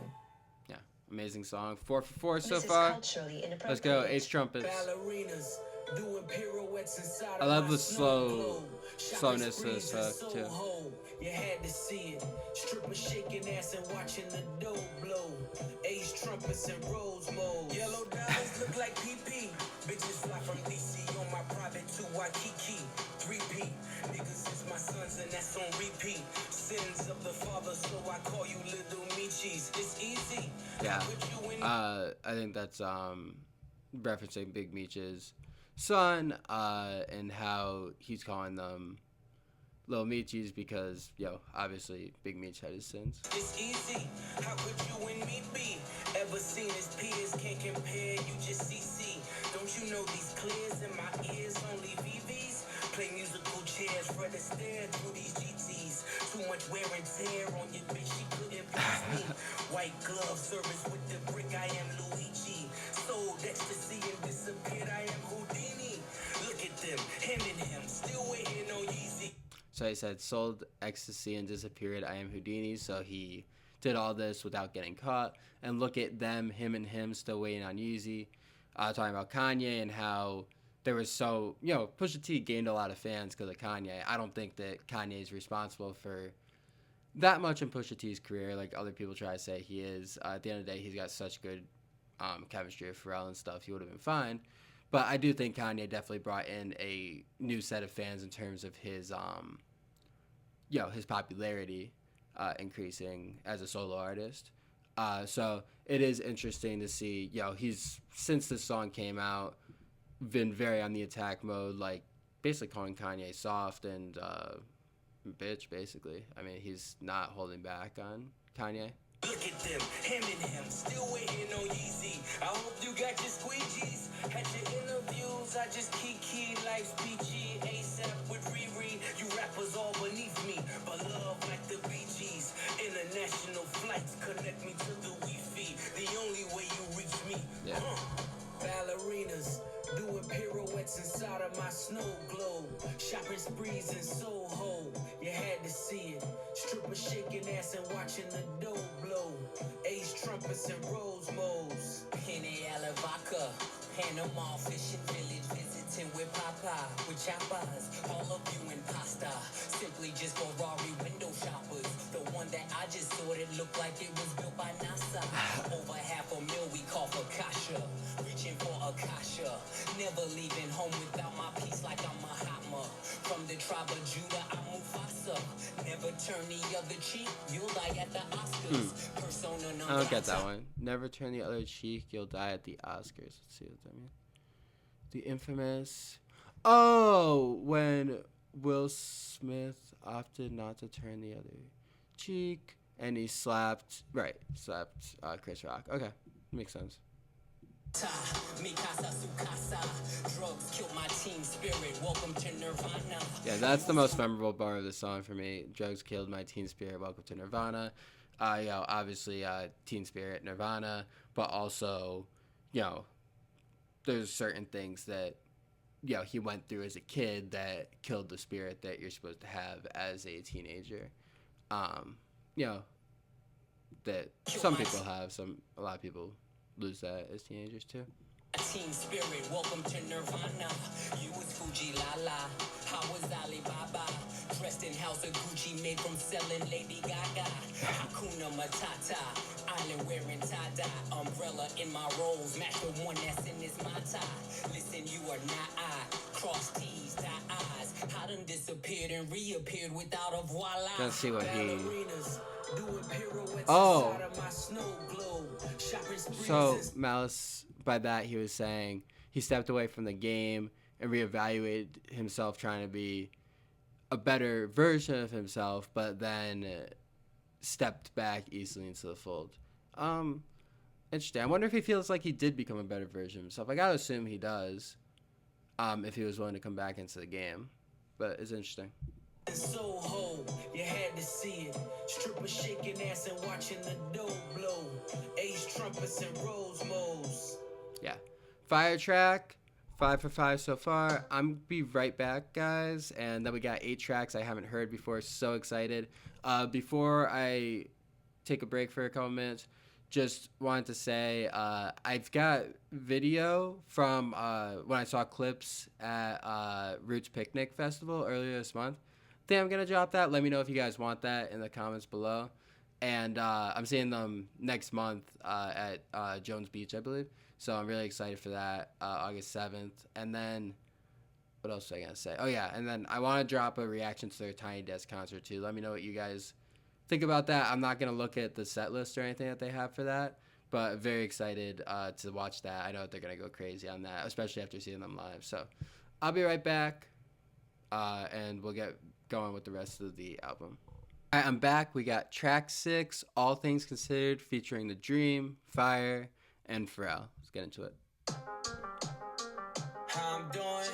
A: Yeah, amazing song. 4 for 4 so
D: This is
A: far.
D: culturally inappropriate.
A: Let's go, Ace Trumpets.
B: Ballerinas doing pirouettes inside
A: I
B: of
A: love
B: my
A: the
B: snow globe.
A: slowness of this
B: Shopping
A: hook,
B: sprees
A: too.
B: in Soho. You had to see it. Strippers shaking ass and watching the dough blow. Ace trumpets and rose mode. Yellow diamonds look like PP. Bitches fly from DC on my private to Waikiki. 3P. Niggas is my sons and that's on repeat. Sins of the father, so I call you little Michis. It's easy.
A: Yeah.
B: How could you in
A: I think that's referencing Big Meech's son, and how he's calling them Lil Meechies because, obviously Big Meech had his sins.
B: It's easy. How could you and me be? Ever seen his peers? Can't compare. You just CC. Don't you know these clears in my ears? Only VVs. Play musical chairs. Fred Astaire through these GTs. Too much wear and tear on your bitch. She couldn't please me. White glove service with the brick. I am Luigi. Sold ecstasy and disappeared. I am Houdini. Look at them. Him and him. Still waiting on Yeezy.
A: So he said, sold ecstasy and disappeared. I am Houdini. So he did all this without getting caught. And look at them, him and him, still waiting on Yeezy. Talking about Kanye and how there was Pusha T gained a lot of fans because of Kanye. I don't think that Kanye is responsible for that much in Pusha T's career, like other people try to say he is. At the end of the day, he's got such good chemistry with Pharrell and stuff. He would have been fine. But I do think Kanye definitely brought in a new set of fans in terms of his, his popularity increasing as a solo artist. So it is interesting to see, he's, since this song came out, been very on the attack mode, like basically calling Kanye soft and bitch, basically. I mean, he's not holding back on Kanye.
B: Look at them, him and him, still waiting on Yeezy. I hope you got your squeegees. At your interviews, I just key life's peachy. ASAP with Riri, you rappers all beneath me. But love like the Bee Gees. International flights connect me to the Wi-Fi. The only way you reach me.
A: Yeah.
B: Ballerinas doing pirouettes inside of my snow globe. Shopping sprees in Soho, you had to see it. Strippers shaking ass and watching the dough blow. Ace trumpets and rose moles.
E: Henny Alavaca, Panama fishing village, visiting with Papa, with chapas, all of you in pasta. Simply just Ferrari window shoppers. The one that I just saw that looked like it was built by NASA. Over $500,000 we call for Kasha. Reaching for Akasha. Never leaving home without my piece like I'm a Hatma. From the tribe of Judah, I'm Mufasa. Never turn the other cheek, you'll die at the Oscars. Persona non
A: I don't get that
E: grata.
A: one. Never turn the other cheek, you'll die at the Oscars. Let's see what that means. The infamous. Oh, when Will Smith opted not to turn the other cheek and he slapped Chris Rock. Okay, makes sense.
E: Mikasa Sukasa. Drugs killed my team spirit. Welcome to Nirvana.
A: Yeah, that's the most memorable bar of the song for me. Drugs killed my teen spirit. Welcome to Nirvana. Obviously, teen spirit, Nirvana, but also, there's certain things that, he went through as a kid that killed the spirit that you're supposed to have as a teenager. That some people have, a lot of people lose that as teenagers too.
E: Team spirit, welcome to Nirvana. You was Fuji Lala, I was Alibaba. Dressed in house of Gucci, made from selling Lady Gaga. Hakuna Matata, island wearing tie-dye. Umbrella in my rolls, match the one that's in this tie. Listen, you are not I. Cross T's, dot I's. I done disappeared and reappeared without a voila.
A: Let's see what he.
B: Ballerinas doing pirouettes
A: Oh.
B: inside of my snow globe. Shopping sprees
A: So
B: in
A: Malice, by that he was saying he stepped away from the game and reevaluated himself, trying to be a better version of himself, but then stepped back easily into the fold. Interesting. I wonder if he feels like he did become a better version of himself. I gotta assume he does. If he was willing to come back into the game, but it's interesting.
B: Soho, you had to see it. Strippers shaking ass and watching the dough blow. Ace trumpets and rose moles.
A: Yeah. Fire track, 5 for 5 so far. I'm be right back, guys. And then we got 8 tracks I haven't heard before. So excited. Before I take a break for a couple minutes, just wanted to say I've got video from when I saw Clipse at Roots Picnic Festival earlier this month. I think I'm going to drop that. Let me know if you guys want that in the comments below. And I'm seeing them next month at Jones Beach, I believe. So I'm really excited for that, August 7th. And then, what else was I going to say? Oh, yeah, and then I want to drop a reaction to their Tiny Desk concert, too. Let me know what you guys think about that. I'm not going to look at the set list or anything that they have for that, but very excited to watch that. I know that they're going to go crazy on that, especially after seeing them live. So I'll be right back, and we'll get going with the rest of the album. All right, I'm back. We got track 6, All Things Considered, featuring The Dream, Fire, and Pharrell. Let's get into it.
B: How I'm doing?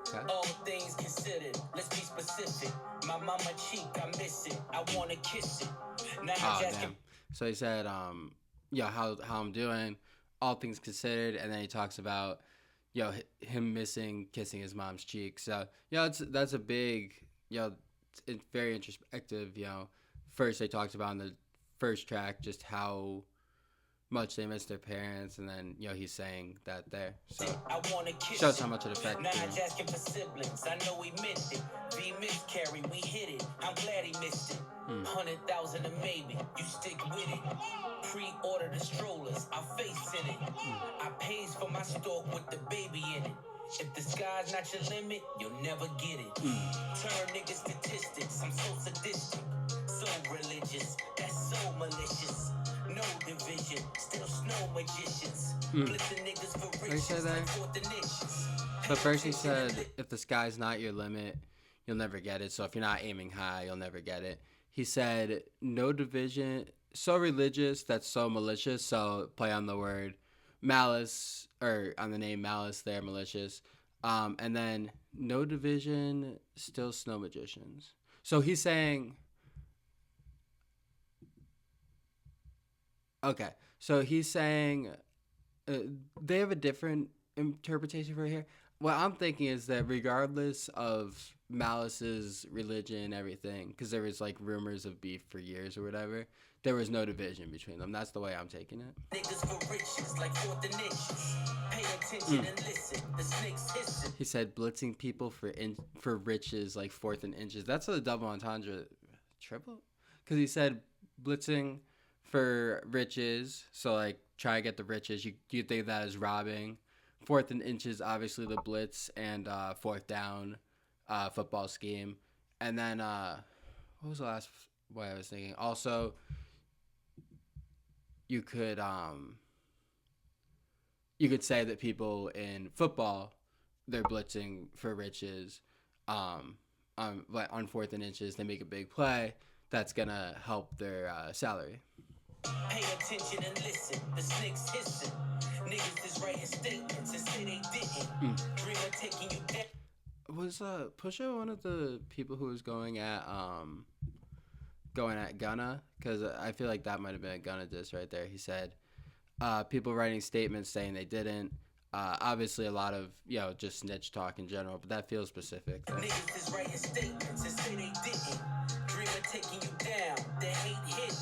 A: Okay.
B: All things considered. Let's be specific. My mama cheek, I miss it. I wanna kiss it. Now
A: Oh,
B: just
A: damn. So he said, how I'm doing, all things considered, and then he talks about, him missing kissing his mom's cheek. So, that's a big, it's very introspective. First they talked about in the first track just how, much they miss their parents, and then he's saying that there. So
B: I wanna kiss
A: shows
B: it.
A: how much it affected
B: Not
A: him.
B: asking for siblings. I know he meant it. V miscarry, we hit it. I'm glad he missed it. 100,000 a maybe. You stick with it. Pre-order the strollers. Our face in it. I pays for my stalk with the baby in it. If the sky's not your limit, you'll never get it. Turn niggas statistics. I'm so sadistic, so religious. That's so malicious. No division, still snow magicians. Blitzing niggas for
A: What did he say
B: riches
A: there?
B: like fourth initials.
A: But first he said, if the sky's not your limit, you'll never get it. So if you're not aiming high, you'll never get it. He said, no division, so religious, that's so malicious. So play on the word malice, or on the name malice there, malicious. And then no division, still snow magicians. So he's saying, okay, so he's saying they have a different interpretation for here. What I'm thinking is that regardless of Malice's religion, everything, because there was like rumors of beef for years or whatever, there was no division between them. That's the way I'm taking it.
B: Niggas for riches like fourth initials. Pay attention and listen. The snakes hissing.
A: He said blitzing people for riches like fourth and inches. That's a double entendre, triple, because he said blitzing for riches. So like try to get the riches. You think of that as robbing. Fourth and inches, obviously the blitz and fourth down football scheme. And then what was the last way I was thinking? Also, you could say that people in football, they're blitzing for riches. Like on fourth and inches, they make a big play that's gonna help their salary.
B: Pay attention and listen. The snakes hissing. Niggas is writing statements and say they didn't. Dream of taking you down.
A: Was Pusha one of the people who was going at Gunna? Because I feel like that might have been a Gunna diss right there. He said people writing statements saying they didn't. Obviously, a lot of just snitch talk in general, but that feels specific.
B: Niggas is writing statements and say they didn't. Dream of taking you down. They hate hidden.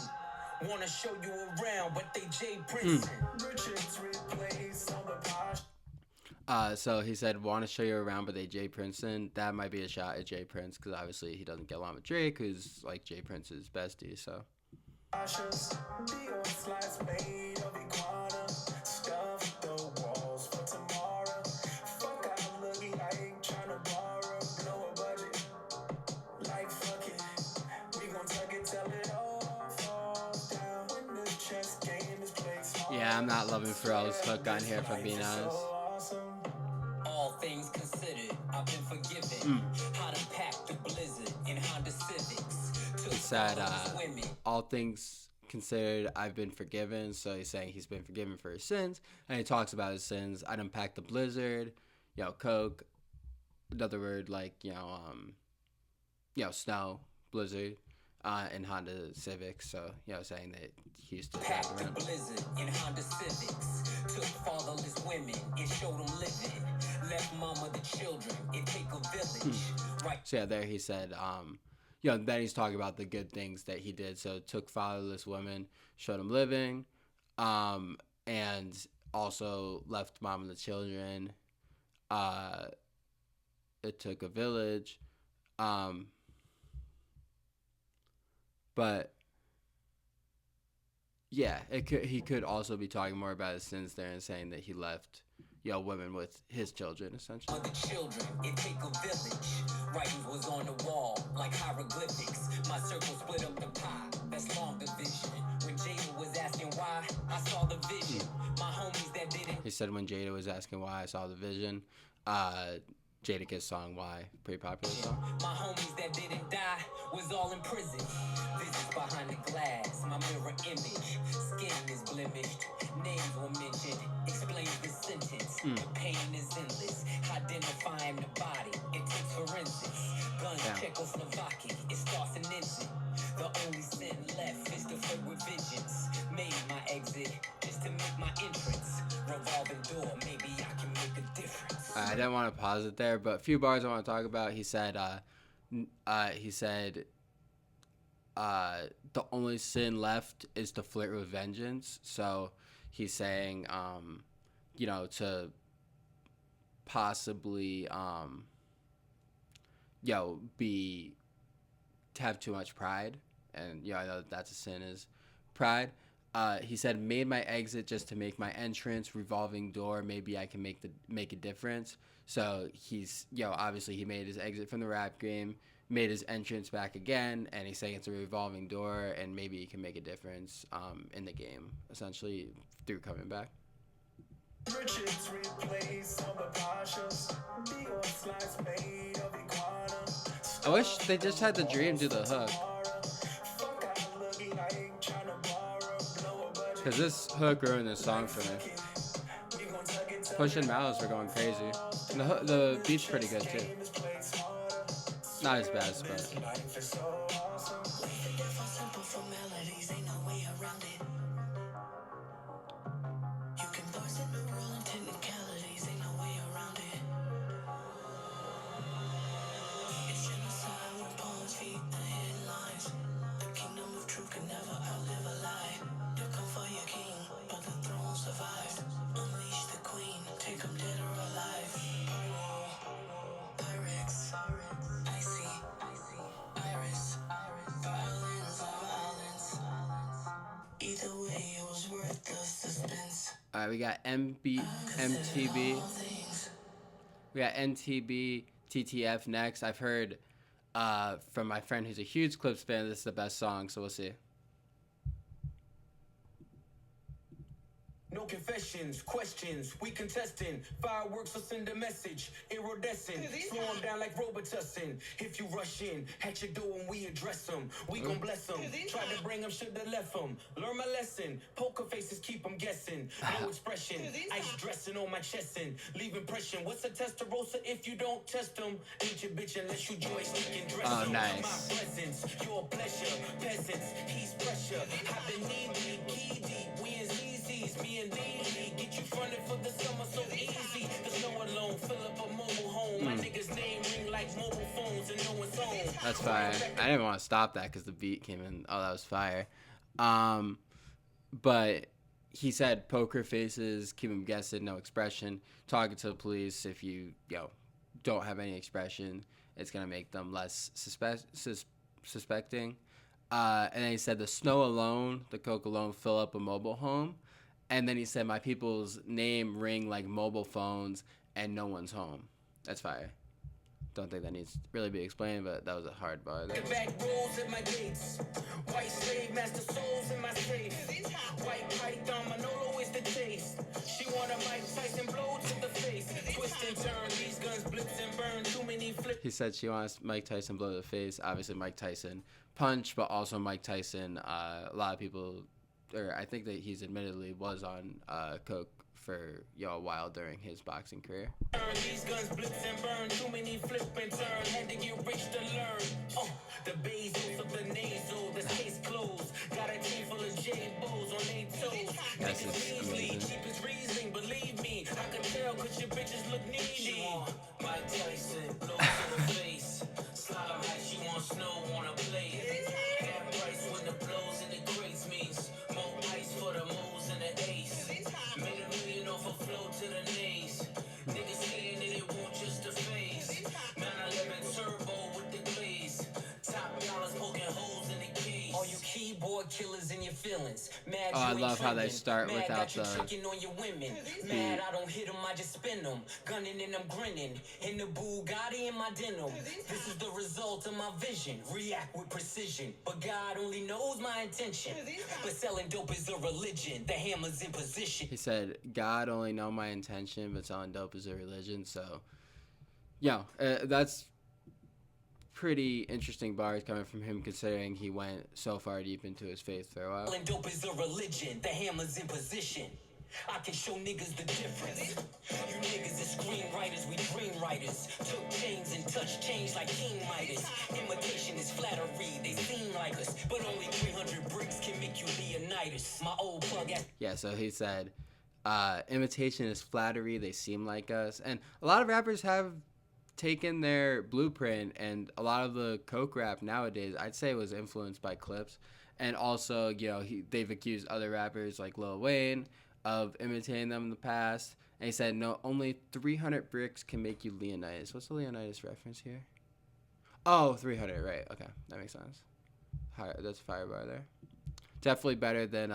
B: Wanna show you around, but they Jay Princeton. Richards replace on the posh.
A: So he said, want to show you around, but they Jay Princeton. That might be a shot at Jay Prince, because obviously he doesn't get along with Drake, who's like Jay Prince's bestie. So. Yeah, I'm not loving Pharrell's hook on here, if I'm being honest.
B: All things considered, I've been forgiven. How to pack the blizzard in Honda Civics.
A: He said, all things considered, I've been forgiven. So he's saying he's been forgiven for his sins. And he talks about his sins. I done packed the blizzard, coke. Another word like, snow, blizzard. In Honda Civics, so saying that he used to drive
B: Packed the
A: around.
B: blizzard in Honda Civics. Took fatherless women and showed them living. Left mama the children, it take a village. Right.
A: So yeah, there he said, then he's talking about the good things that he did. So took fatherless women, showed them living, and also left mom and the children. It took a village. But yeah, he could also be talking more about his sins there and saying that he left women with his children, essentially.
B: The children, it take a village. Writings was on the wall like hieroglyphics. My circle split up the pie. That's long division. When Jada was asking why, I saw the vision. My homies that didn't.
A: He said when Jada was asking why, I saw the vision. Jadakiss song Why, pretty popular song.
B: My homies that didn't die was all in prison. Visits behind the glass, my mirror image. Skin is blemished, names were mentioned. Explains the sentence. The pain is endless. Identifying the body, it takes forensics. Guns, Czechoslovakia, it starts an instant. The only sin left is to flirt with vengeance. Made my exit just to make my entrance. Revolving door, maybe I can make a difference.
A: I didn't want to pause it there, but a few bars I want to talk about. He said, the only sin left is to flirt with vengeance. So he's saying, to possibly, be to have too much pride, and I know that's a sin is pride. He said, "Made my exit just to make my entrance. Revolving door. Maybe I can make a difference." So he's obviously he made his exit from the rap game, made his entrance back again, and he's saying it's a revolving door, and maybe he can make a difference in the game, essentially through coming back. I wish they just had the Dream do the hook. Because this hook ruined this song for me. Push and Malice were going crazy. And the beat's pretty good too. Not as bad, but. Alright, we got MTB. We got NTB, TTF next. I've heard from my friend who's a huge Clipse fan, this is the best song, so we'll see.
B: No confessions, questions, we contesting. Fireworks will send a message, iridescent. Slow them down like Robitussin. If you rush in, at your door and we address them. We gon' bless them. Tried to bring them, should've left them. Learn my lesson. Poker faces keep them guessing. No expression. Ice dressing on my chest and leave impression. What's a testarossa if you don't test them? Ain't your bitch unless you joystick and dress them.
A: Nice.
B: My presence, your pleasure. Peasants, he's pressure. I've been knee deep, key deep. We in ZZ's, me and Lee. Get you fronted for the summer so easy. The snow alone, fill up a mobile home. My niggas name ring like mobile phones and no one's home.
A: That's fire. I didn't want to stop that because the beat came in. Oh, that was fire. But he said poker faces, keep them guessing, no expression. Talking to the police, if you don't have any expression, it's gonna make them less suspecting. And then he said the snow alone, the coke alone, fill up a mobile home. And then he said my people's name ring like mobile phones and no one's home. That's fire. Don't think that needs to really be explained, but that was a hard bar there.
B: Back rolls at my gates. White slave master souls in my safe. White python Manolo is the taste. She want a Mike Tyson blow to the face. Twist and turn, these guns blitz and burn. Too many flips.
A: He said she wants Mike Tyson blow to the face. Obviously Mike Tyson punch, but also Mike Tyson. A lot of people, or I think that he's admittedly was on coke for a while during his boxing career.
B: These guns blitz and burn, too many flip and turn. Had to get rich to learn. The bezos of the nasal, this case closed. Got a team full of J bows on their toes.
A: That's
B: Niggas
A: amazing.
B: cheap as Riesling, believe me. I can tell cause your bitches look needy. Mike Tyson, blow to the face. Slalom hat, she want snow on a plate. Half price when the blows in the grates means more ice for the moves and the ace. Made $1 million off a flow to the nays. Niggas saying that it won't just a phase. 911 turbo with the glaze. Top dollars poking holes in the case. All you keyboard killers in your feelings. Mad
A: Oh, I love how they start
B: Mad
A: without
B: got you
A: the
B: tricking on your women. Mad I don't hit them, I just spin them. Gunning and I'm grinning. In the Bugatti in my denim. This is the result of my vision. React with precision. But God only knows my intention. But selling dope is a religion. The hammer's in position.
A: He said, God only know my intention, but selling dope is a religion. So, that's pretty interesting bars coming from him, considering he went so far deep into his faith for a while.
B: Selling dope is a religion. The hammer's in position. I can show niggas the difference. You niggas is screenwriters, we dream writers. Took chains and touched change like King Midas. Imitation is flattery, they seem like us. But only 300 bricks can make you Leonidas. My old plug at
A: Yeah, so he said, imitation is flattery, they seem like us. And a lot of rappers have taken their blueprint, and a lot of the coke rap nowadays, I'd say, was influenced by Clipse. And also, they've accused other rappers like Lil Wayne of imitating them in the past. And he said, no, only 300 bricks can make you Leonidas. What's the Leonidas reference here? Oh, 300, right. Okay, that makes sense. That's a fire bar there. Definitely better than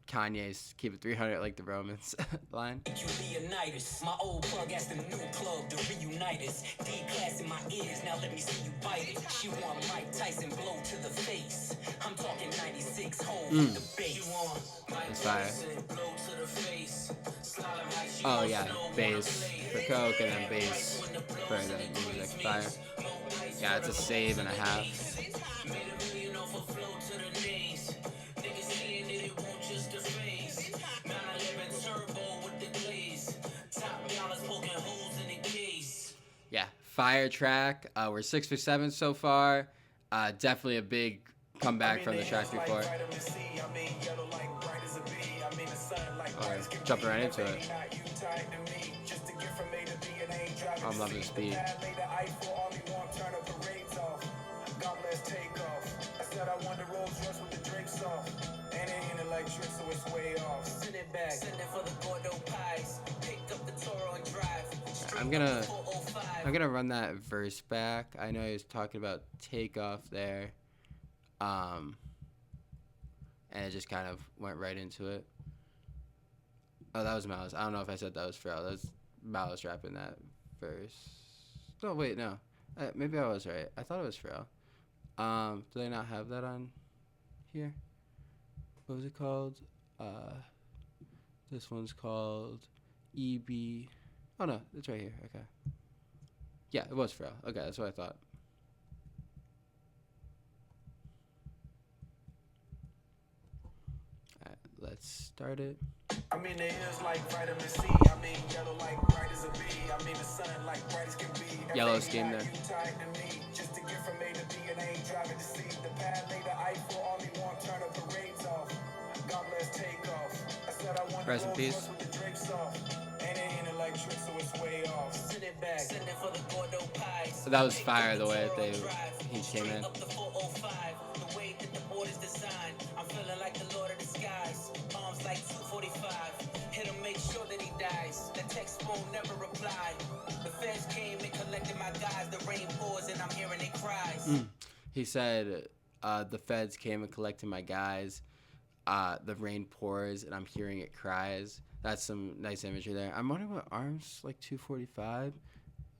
A: Kanye's "Keep It 300 like the Romans" line.
E: Leonidas, my old plug asked the new plug to reunite us. D-class in my ears, now let me see you bite it. She want Mike Tyson blow to the face. I'm talking 96 home with the bass.
A: That's fire. Oh yeah, bass for coke and then bass for the music. Fire. Yeah, it's a save and a half. Yeah, fire track. We're 6 for 7 so far. Definitely a big comeback from the track before. Jumping right into it. I'm loving this beat. I'm gonna run that verse back. I know he was talking about takeoff there, and it just kind of went right into it. Oh, that was Malice. I don't know if I said that was Pharrell. That was Malice rapping that verse. No, wait, no. Maybe I was right. I thought it was Pharrell. Do they not have that on here? What was it called? This one's called EB. Oh no, it's right here. Okay. Yeah, it was Pharrell. Okay, that's what I thought. Alright, let's start it.
B: I'm in the hills like vitamin C. I mean yellow like bright as a bee. I'm in the sun like bright as can be.
A: Yellow scheme there.
B: Just to get from A to B and ain't driving to see the pad later. Eiffel only one turn of parades off. God bless takeoff. I said I want
A: Rest in peace.
B: with the Drake's off. And it ain't electric, so it's way off. Send it back. Send it for the Gordo pies.
A: So that was fire the way that he came in.
B: Up the 405. The way that the board is designed. I'm feeling like the Lord of the Skies. Arms like 245. Hit him, make sure that he dies. The text won't never reply. The feds came and collected my guys. The rain pours and I'm hearing their cries.
A: He said, the feds came and collected my guys. The rain pours and I'm hearing it cries. That's some nice imagery there. I'm wondering what arms like 245.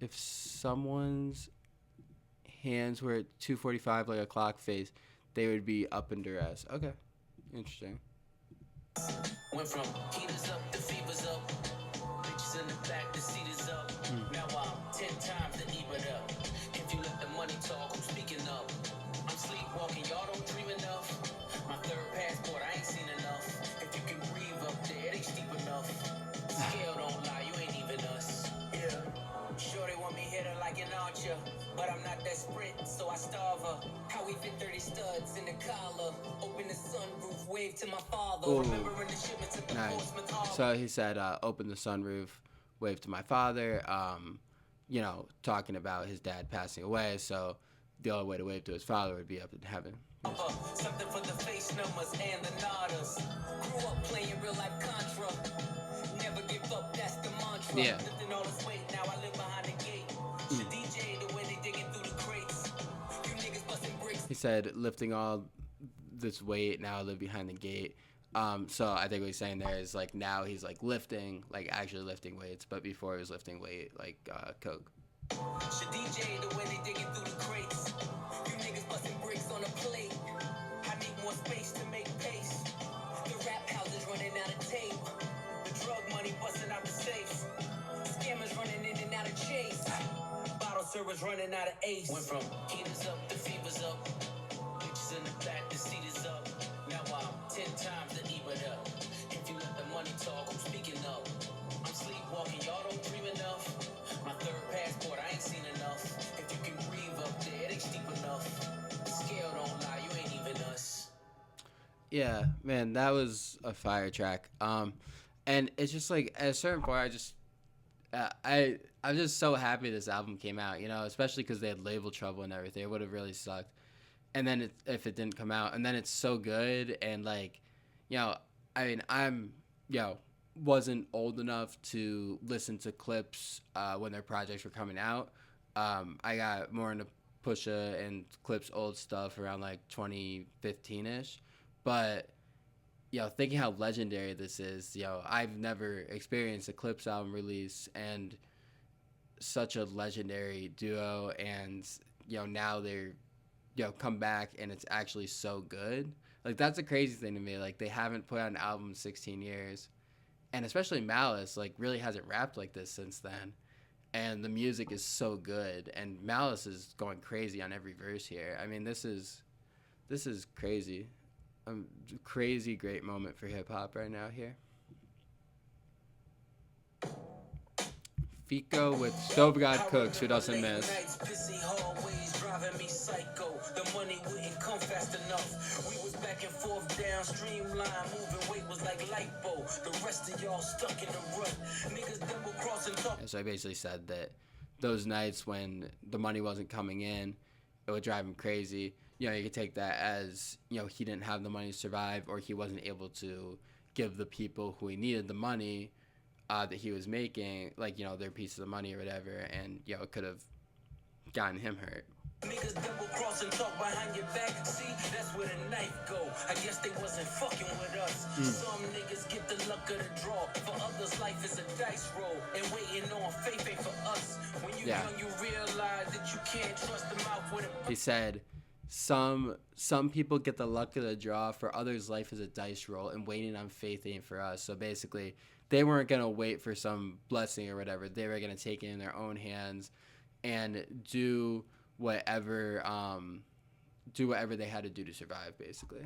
A: If someone's hands were at 245 like a clock face, they would be up in duress. Okay, interesting.
B: Went from heaters up to fevers up. Bitches in the back, the seat is up. Now I'm 10 times the EBITDA up. If you let the money talk, who's speaking up? I'm sleepwalking, y'all don't dream enough. My third passport, I ain't seen enough. If you can breathe up there, it ain't steep enough. Scale don't lie, you ain't even us. Yeah. Sure they want me hit her like an archer, but I'm not that sprint, so I starve her. How we fit 30 studs in the collar. Open the sunroof, wave to my father.
A: Ooh.
B: Remembering the shipments at the Portsmouth Harbor.
A: So he said, open the sunroof, wave to my father. You know, talking about his dad passing away, so the only way to wave to his father would be up in heaven.
B: Something for the face numbers and the nodders. Grew up playing real life Contra. Never give up, that's the mantra.
A: Yeah.
B: Lifting all this weight, now I live behind the gate. The DJ, the way they digging through the crates. You niggas busting bricks.
A: He said, lifting all this weight, now I live behind the gate. So I think what he's saying there is like now he's like lifting, like actually lifting weights, but before he was lifting weight like coke.
B: DJ, the way they digging through the crates. You niggas busting bricks on a plate. I need more space to make pace. The rap house is running out of tape. The drug money busting out the safes. Scammers running in and out of chase. Bottle servers running out of ace. Went from heaters up to fevers up. Bitches in the back, the seat is up. Now I'm 10 times the EBITDA up. If you let the money talk, who's speaking up? I'm sleepwalking, y'all don't dream enough. My third passport, I ain't seen enough. If you can breathe up there, it ain't steep enough. The scale don't lie, you ain't even us.
A: Yeah, man, that was a fire track. And it's just like at a certain point, I just, I'm just so happy this album came out, you know, especially because they had label trouble and everything. It would have really sucked. And then if it didn't come out, and then it's so good, and like, you know, I mean, wasn't old enough to listen to Clipse when their projects were coming out. I got more into Pusha and Clipse old stuff around like 2015 ish, but thinking how legendary this is, I've never experienced a Clipse album release and such a legendary duo, and now they're come back and it's actually so good. Like that's a crazy thing to me. Like they haven't put out an album in 16 years, and especially Malice like really hasn't rapped like this since then. And the music is so good, and Malice is going crazy on every verse here. I mean, this is crazy. A crazy great moment for hip hop right now here. Fico with Stove God Cooks, who doesn't miss.
B: Driving me psycho. The money wouldn't come fast enough. We was back and forth down streamline, moving weight was like lipo. The rest of y'all stuck in the rut. Niggas double crossing talk.
A: So I basically said that those nights when the money wasn't coming in, it would drive him crazy. You could take that as, he didn't have the money to survive, or he wasn't able to give the people who he needed the money that he was making, like, their piece of the money or whatever, and, it could have gotten him hurt.
B: Niggas double cross and talk behind your back. See, that's where the knife go. I guess they wasn't fucking with us. Some niggas get the luck of the draw. For others, life is a dice roll. And waiting on faith ain't for us. When you young, you realize that you can't trust the mouth with a...
A: He said, some people get the luck of the draw. For others, life is a dice roll. And waiting on faith ain't for us. So basically, they weren't going to wait for some blessing or whatever. They were going to take it in their own hands and do whatever they had to do to survive, basically.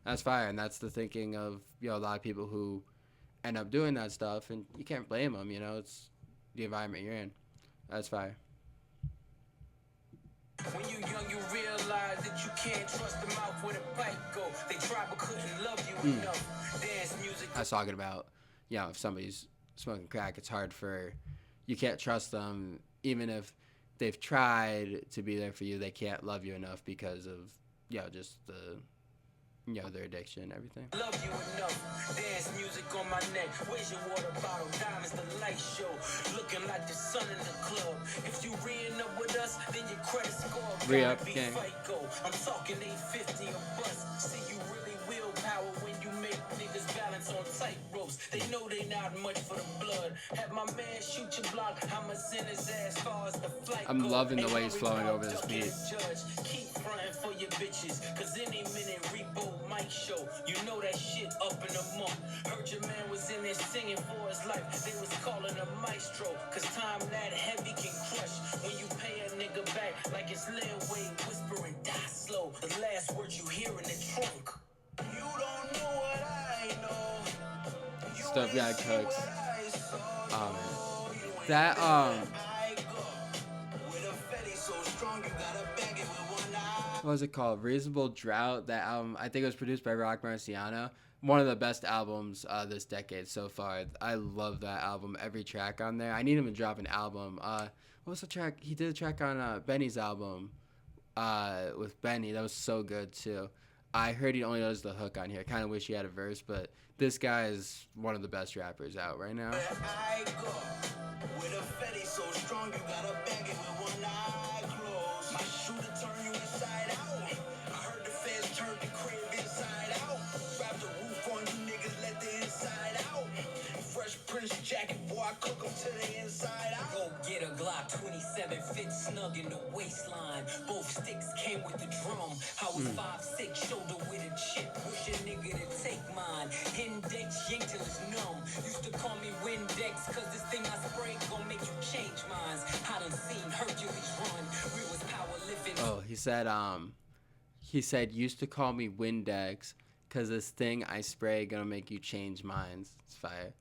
A: That's fire, and that's the thinking of a lot of people who end up doing that stuff, and you can't blame them. It's the environment you're in. That's fire.
B: When you young, you realize that you can't trust the mouth with a pipe go. They tried but couldn't love you enough. Dance music.
A: I was talking about, if somebody's smoking crack, it's hard you can't trust them, even if they've tried to be there for you. They can't love you enough because of just their addiction and everything.
B: Love you enough. Dance music on my neck. Where's your water bottle? Diamonds, the light show. Looking like the sun in the club. If you re-ing up with us, then your credit score
A: Re-up,
B: be
A: gang.
B: FICO. I'm talking 850 a bus. See, you really willpower when you make niggas balance on tight ropes. They know they not much for the blood. Have my man shoot your block. I'ma send his ass far as the flight.
A: I'm loving the way he's flowing over this beat.
B: Keep frontin' for your bitches, cause any minute Repo might show. You know that shit up in a month. Heard your man was in there singing for his life. They was calling him maestro, cause time that heavy can crush. When you pay a nigga back like it's Lil Wayne whispering, die slow. The last words you hear in the trunk. You don't know what I know.
A: Stuff got cooks. That what was it called? Reasonable Drought. That album, I think it was produced by Rock Marciano. One of the best albums this decade so far. I love that album. Every track on there. I need him to drop an album. What was the track? He did a track on Benny's album with Benny. That was so good too. I heard he only does the hook on here. I kind of wish he had a verse, but this guy is one of the best rappers out right now.
B: I go with a fetty so strong you gotta bang it with one eye closed. My shooter turn you inside out. I heard the feds turn the crib inside out. Grab the roof on you niggas, let the inside out. Fresh Prince jacket, boy, I cook them to the inside out. Go get a Glock 27, fit snug in the waistline. Both sticks came with the drum. I was 5'6", shoulder with a chip. Push a nigga to take mine. Index yank till it's numb. Used to call me Windex, cause this thing I spray gon' make you change minds. I done seen Hercules run. We was powerlifting.
A: Oh, he said used to call me Windex, cause this thing I spray gonna make you change minds. It's fire.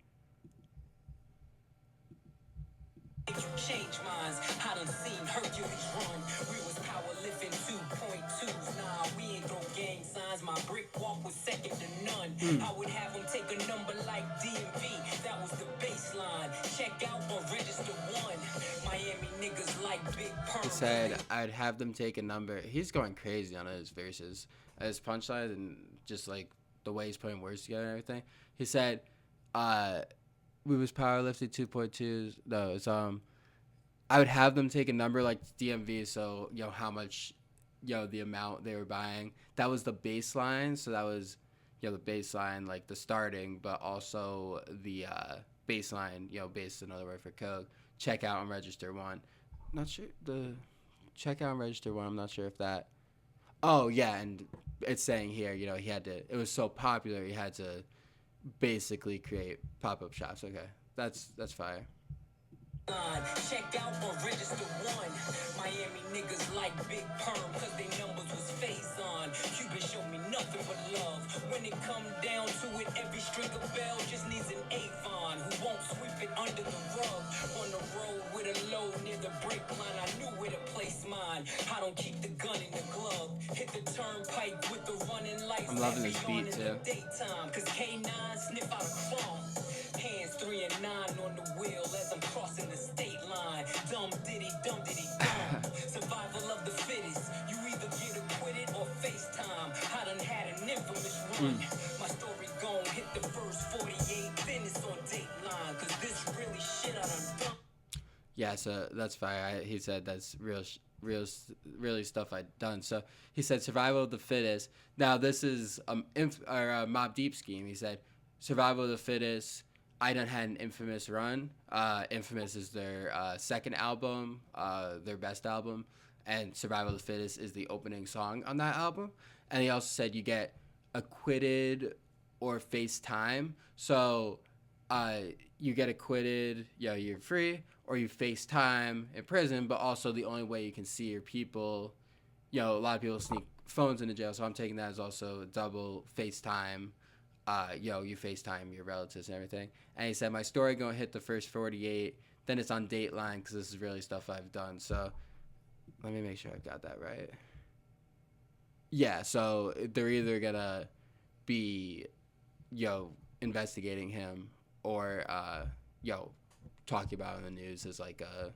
B: Change minds. I done seen Hercules run. We was powerlifting 2.2s. Nah, we ain't throw gang signs. My brick walk was second to none. I would have them take a number like DMV. That was the baseline. Check out or register one. Miami niggas like Big Purr.
A: He said I'd have them take a number. He's going crazy on his verses, his punchlines, and just like the way he's putting words together and everything. He said uh, we was powerlifting 2.2s. No, it's I would have them take a number like DMV, so how much, the amount they were buying. That was the baseline, so that was, the baseline, like the starting, but also the baseline, based another word for code. Checkout and register one. Not sure the checkout and register one. I'm not sure if that. Oh yeah, and it's saying here, he had to. It was so popular, he had to basically create pop-up shops. Okay, that's fire.
E: Check out or register one. Miami niggas like big perm cause they numbers was phase on. Cuban show me nothing but love. When it come down to it, every string of bell just needs an Avon who won't sweep it under the rug. On the road with a load near the brake line, I knew where to place mine. I don't keep the gun in the glove. Hit the turnpike with the running lights.
A: I'm loving this beat too.
E: Daytime, cause K9 sniff out a crumb. Hands 3 and 9 on the wheel as I'm crossing the state line. Dumb diddy, dumb. Survival of the fittest. You either get acquitted or FaceTime. I done had an infamous run. My story gon' hit the first 48, then it's on Dateline. Cause this really shit I done done.
A: Yeah, so that's fire. He said that's really stuff I'd done. So he said survival of the fittest. Now this is a Mob Deep scheme. He said survival of the fittest. I done had an infamous run. Infamous is their second album, their best album, and Survival of the Fittest is the opening song on that album. And he also said you get acquitted or face time. So you get acquitted, you're free, or you face time in prison, but also the only way you can see your people, a lot of people sneak phones into jail, so I'm taking that as also double FaceTime. You FaceTime your relatives and everything. And he said, my story gonna hit the first 48, then it's on Dateline because this is really stuff I've done. So let me make sure I got that right. Yeah, so they're either gonna be, investigating him or, talking about it in the news as like a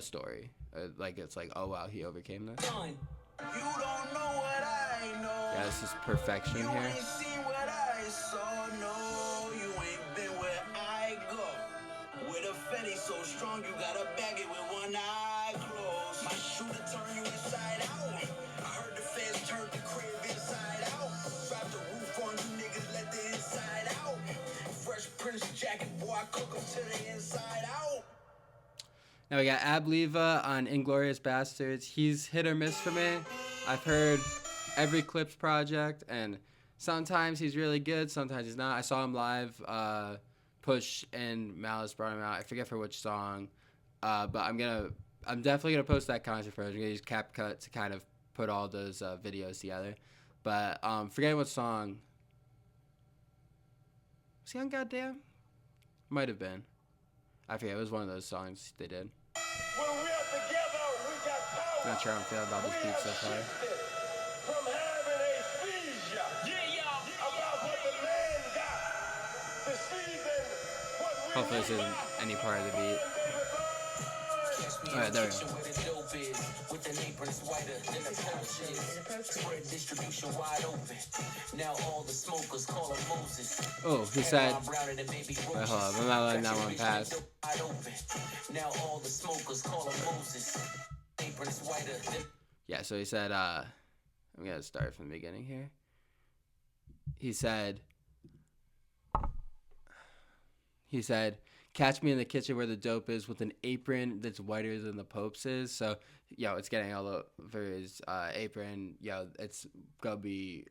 A: story. Like it's like, oh wow, he overcame this.
E: You don't know what I know.
A: Yeah, this is perfection
E: You
A: here.
E: ain't seen what I saw, no. You ain't been where I go. With a Fetty so strong, you gotta bag it with one eye closed. My shooter turn you inside out. I heard the feds turned the crib inside out. Drop the roof on you niggas, let the inside out. Fresh Prince jacket, boy, I cook 'em to the inside out.
A: Now we got Abliva on Inglorious Bastards. He's hit or miss for me. I've heard every Clipse project, and sometimes he's really good, sometimes he's not. I saw him live. Push and Malice brought him out. I forget for which song, but I'm definitely gonna post that concert footage. I'm gonna use CapCut to kind of put all those videos together. But forgetting what song. Was he on Goddamn? Might have been. I forget. It was one of those songs they did.
F: When we are together, we got power.
A: Not sure how I'm feeling about this beat so far.
F: From having a seizure. About what the man got. Deceiving what we
A: Hopefully this isn't any part of the beat. Alright, there we go.
E: With an apron whiter than a spread distribution wide open. Now all the smokers call him Moses.
A: Oh, he said. Wait, hold up. I'm not letting that one pass.
E: Now all the smokers call him Moses. Apron's whiter than.
A: Yeah, so he said, I'm going to start from the beginning here. He said, catch me in the kitchen where the dope is with an apron that's whiter than the Pope's is. So, it's getting all over his apron. It's going to be,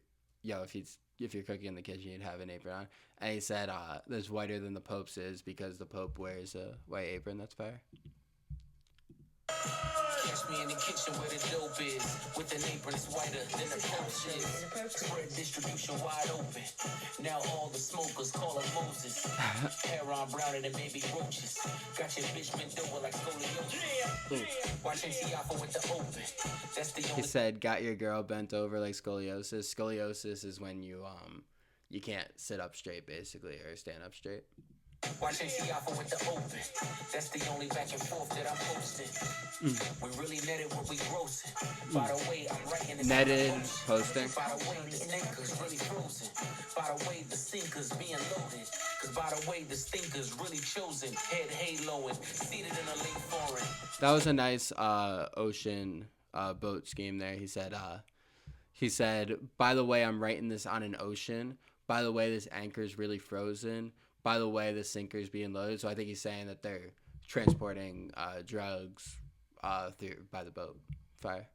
A: if you're cooking in the kitchen, you'd have an apron on. And he said, that's whiter than the Pope's is because the Pope wears a white apron. That's fair.
E: Catch me in the kitchen where the dope is, with an apron that's whiter than a pouch is. Spread distribution wide open. Now all the smokers call him Moses. Hair on browner than baby roaches. Got your bitch bent over like scoliosis. Watching Tiafa with the open. That's the only.
A: He said, got your girl bent over like scoliosis. Scoliosis is when you can't sit up straight basically or stand up straight.
E: Watching Tiafa with the open. That's the only back and forth that I'm posting. We really netted what we grossing. By the way, I'm writing this.
A: Netted posting.
E: By the way, this nigga's really frozen. By
B: by the way, the sinkers being loaded. Cause by the way, the stinkers really chosen. Head haloing, seated in a lake foreign.
A: That was a nice ocean boat scheme there. He said, by the way, I'm writing this on an ocean. By the way, this anchor is really frozen. By the way, the sinker is being loaded. So I think he's saying that they're transporting drugs by the boat. Fire.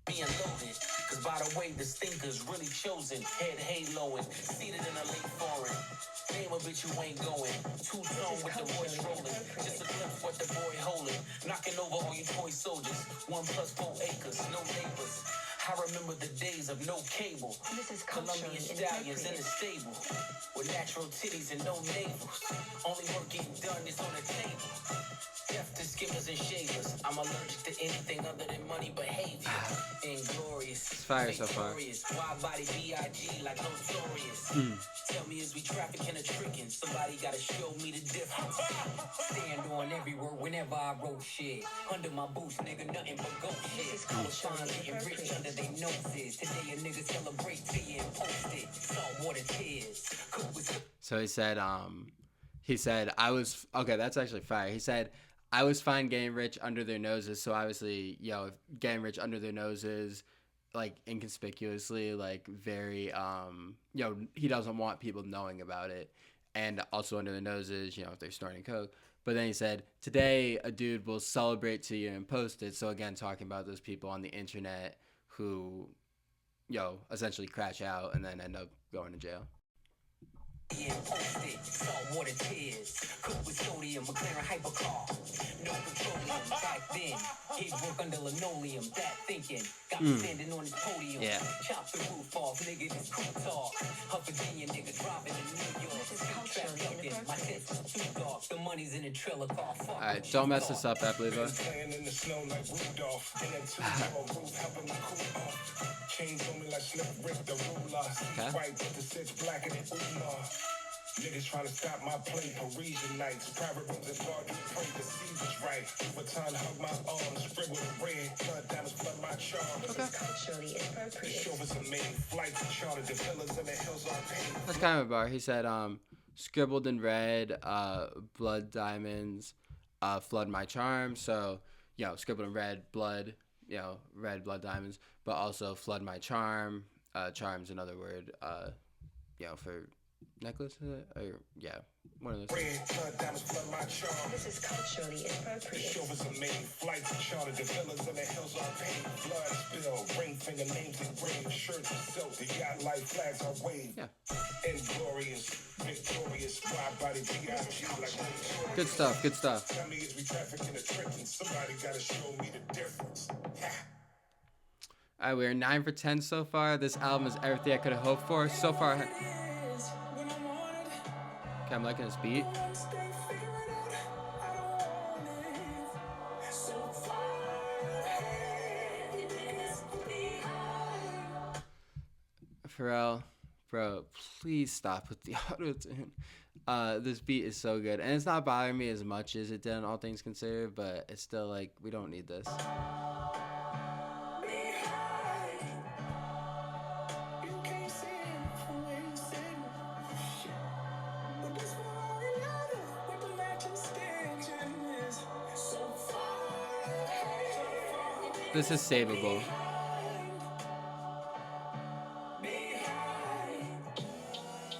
B: Being loaded, cause by the way, the stinkers really chosen. Head haloing, seated in a lake foreign. Name a bitch you ain't going. Two-tone with the voice rolling. Just a glimpse what the boy holding. Knocking over all you toy soldiers. 1 + 4 acres, no neighbors. I remember the days of no cable.
D: This is
B: Colombian
D: culturally
B: stallions in
D: inappropriate.
B: a stable. With natural titties and no navels. Only work getting done is on the table. Death to skimmers and shavers. I'm allergic to anything other than money behavior. Inglorious.
A: It's fire so far.
B: Wide body B.I.G. like notorious. Tell me, is we trafficking or tricking? Somebody gotta show me the difference. Stand on every word whenever I wrote shit. Under my boots, nigga, nothing but goat shit.
D: This is
B: I was
D: culturally
B: fine getting rich
D: inappropriate.
B: under they noses. Today a nigga celebrate till and post it. Saltwater tears. Cook with
A: So he said, I was, okay, that's actually fire. He said, I was fine getting rich under their noses. So obviously, getting rich under their noses, like inconspicuously, like very, he doesn't want people knowing about it. And also under their noses, if they're snorting coke. But then he said, today a dude will celebrate to you and post it. So again, talking about those people on the internet who, essentially crash out and then end up going to jail.
B: Posted, saltwater tears, cooked with sodium, McLaren hypercar, no petroleum back then. He broke under linoleum, that thinking, got me standing on his podium.
A: Yeah.
B: Chop the roof off, nigga, this crew talk. A Virginia nigga driving to New York.
D: This is culturally
B: Trapped up in my
D: inappropriate.
B: tits too dark. The money's in a trailer car. Fuck
A: All right,
B: what
A: don't
B: you
A: mess
B: thought.
A: this up, Epliva.
F: Playing in the snow like Rudolph. In that two-door roof, helping me cool off. Chains on me like Slip Rick the ruler.
A: Okay.
F: White with the 6 blacker than Umar. Niggas trying to stop my play. Parisian nights, private rooms and bar. You pray the seed was right. Vuitton hug my arms, spread with a red. Blood diamonds flood my charm.
D: This is culturally
F: The
D: inappropriate.
F: chauffeurs are made flights and chartered. The villas in the hills are paid.
A: That's kind of a bar. He said, scribbled in red, blood diamonds, flood my charm. So, scribbled in red, blood, red blood diamonds, but also flood my charm. Charm's another word, for necklace, is it? Or, yeah, one of those.
F: Red blood diamonds flood my charm.
D: This is culturally
F: The
D: inappropriate.
F: chauffeurs are made flights and chartered. The villas in the hills are paid. Blood spill, ring finger names engraved. Shirts and silk, the yacht light flags are waved.
A: Yeah.
F: Inglorious, victorious, wide body B.I.G. like notorious.
A: Good stuff, good stuff.
F: Tell me, is we trafficking or tricking? Somebody gotta show me the difference.
A: All right, we're 9 for 10 so far. This album is everything I could have hoped for. So far, okay, I'm liking this beat. Pharrell, bro, please stop with the auto-tune. This beat is so good. And it's not bothering me as much as it did on All Things Considered, but it's still like, we don't need this. This is savable.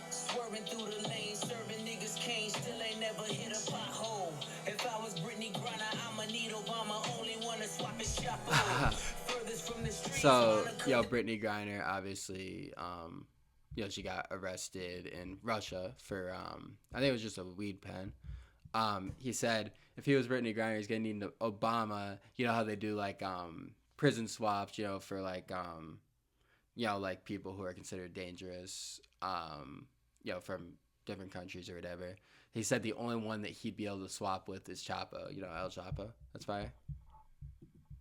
B: Swerving through the lane, serving niggas cane, still ain't never hit a pothole. If I was Brittany Griner, I'ma need Obama, only one to swap his shop. Furthest from the streets,
A: So, Brittany Griner, obviously, she got arrested in Russia for, I think it was just a weed pen. He said if he was Brittany Griner, he's gonna need Obama. You know how they do like prison swaps, for like like people who are considered dangerous, from different countries or whatever. He said the only one that he'd be able to swap with is Chapo. El Chapo. That's fire.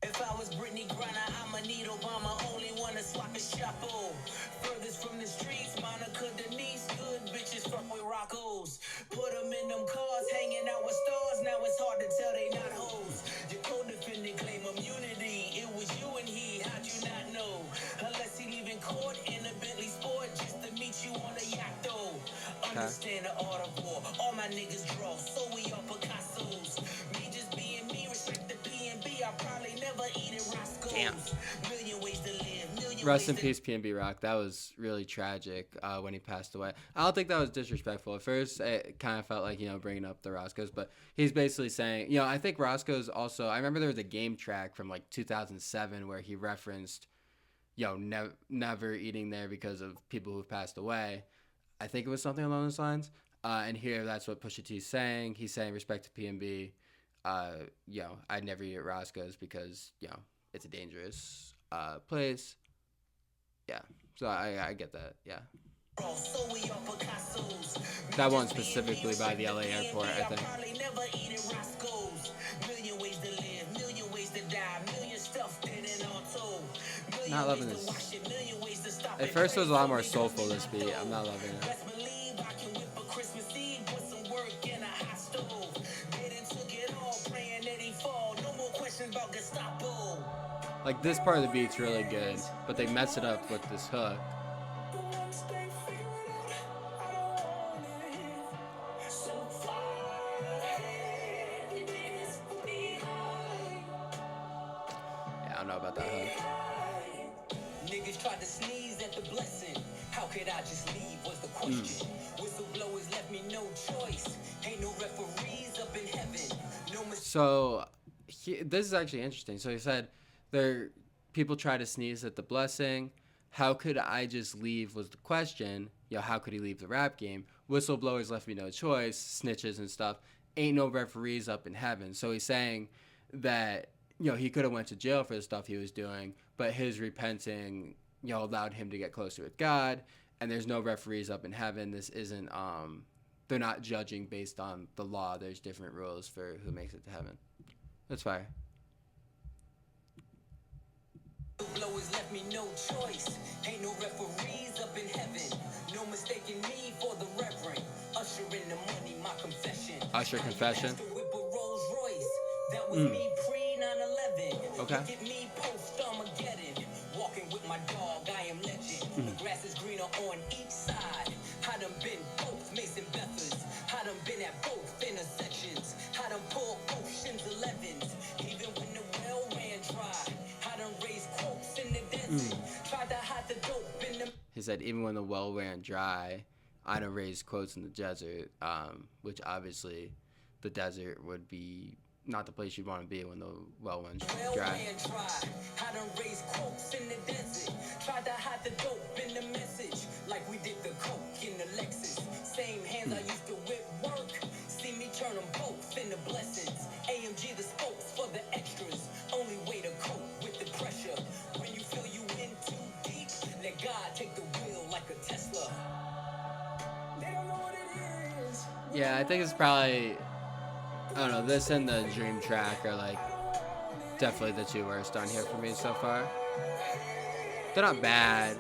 B: If I was Brittany Griner, I'ma need Obama, only one to swap his chapo. Furthest from the streets, Monica Denise, good bitches fuck with Roccos. Put them in them cars, hanging out with stars, now it's hard to tell they not hoes. Your co-defendant claim immunity, it was you and he, how'd you not know? Unless he leaving court in a Bentley Sport just to meet you on a yacht understand the art of war. All my niggas draw, so we all Picasso's. Me just being me, respect the PNB. I probably never eat at Roscoe's.
A: Damn.
B: Million ways to live, million
A: Rest in
B: ways to
A: peace, PNB Rock. That was really tragic when he passed away. I don't think that was disrespectful. At first, it kind of felt like, bringing up the Roscoe's, but he's basically saying, I think Roscoe's also, I remember there was a game track from like 2007 where he referenced, never eating there because of people who've passed away. I think it was something along those lines. And here, that's what Pusha T's saying. He's saying respect to PNB. I'd never eat at Roscoe's because, it's a dangerous place. Yeah, so I get that. Yeah, that one specifically by the LA airport, I think. Not loving this. At first, it was a lot more soulful. This beat, I'm not loving it. Like, this part of the beat's really good, but they mess it up with this hook. Yeah, I don't know about that hook.
E: Niggas tried to sneeze at the blessing. How could I just leave was the question. Whistleblowers left me no choice. Ain't no referees up in heaven.
A: So, this is actually interesting. So he said, people try to sneeze at the blessing. How could I just leave was the question. How could he leave the rap game? Whistleblowers left me no choice. Snitches and stuff. Ain't no referees up in heaven. So he's saying that, he could have went to jail for the stuff he was doing, but his repenting, allowed him to get closer with God. And there's no referees up in heaven. This isn't, they're not judging based on the law. There's different rules for who makes it to heaven. That's fire.
E: Blowers left me no choice. Ain't no referees up in heaven. No mistaking me for the reverend. Usher in the money, my confession.
A: Usher confession.
E: Whip a Rolls Royce. That was me pre 9/11.
A: Okay.
E: Look at me post Armageddon. Walking with my dog, I am legend. The grass is greener on each side. I done been both Mason Bethers. I done been at both intersections. I done pulled Ocean's 11s. Even when the well ran dry. I done raised quotes in the desert. Tried to hide the dope in the...
A: He said, even when the well ran dry, I done raised quotes in the desert, which obviously the desert would be not the place you'd want to be when the well went dry.
E: I done raised quotes in the desert. Tried to hide the dope in the message. Like we did the coke in the Lexus. Same hands I used to whip work. See me turn them both into blessings. AMG the spokes for the extras. Only way to cope with the pressure. When you feel you in too deep, let God take the wheel like a Tesla. They don't know what it is.
A: Yeah, I think it's probably, I don't know, this and the Dream track are like definitely the two worst on here for me so far. They're not bad.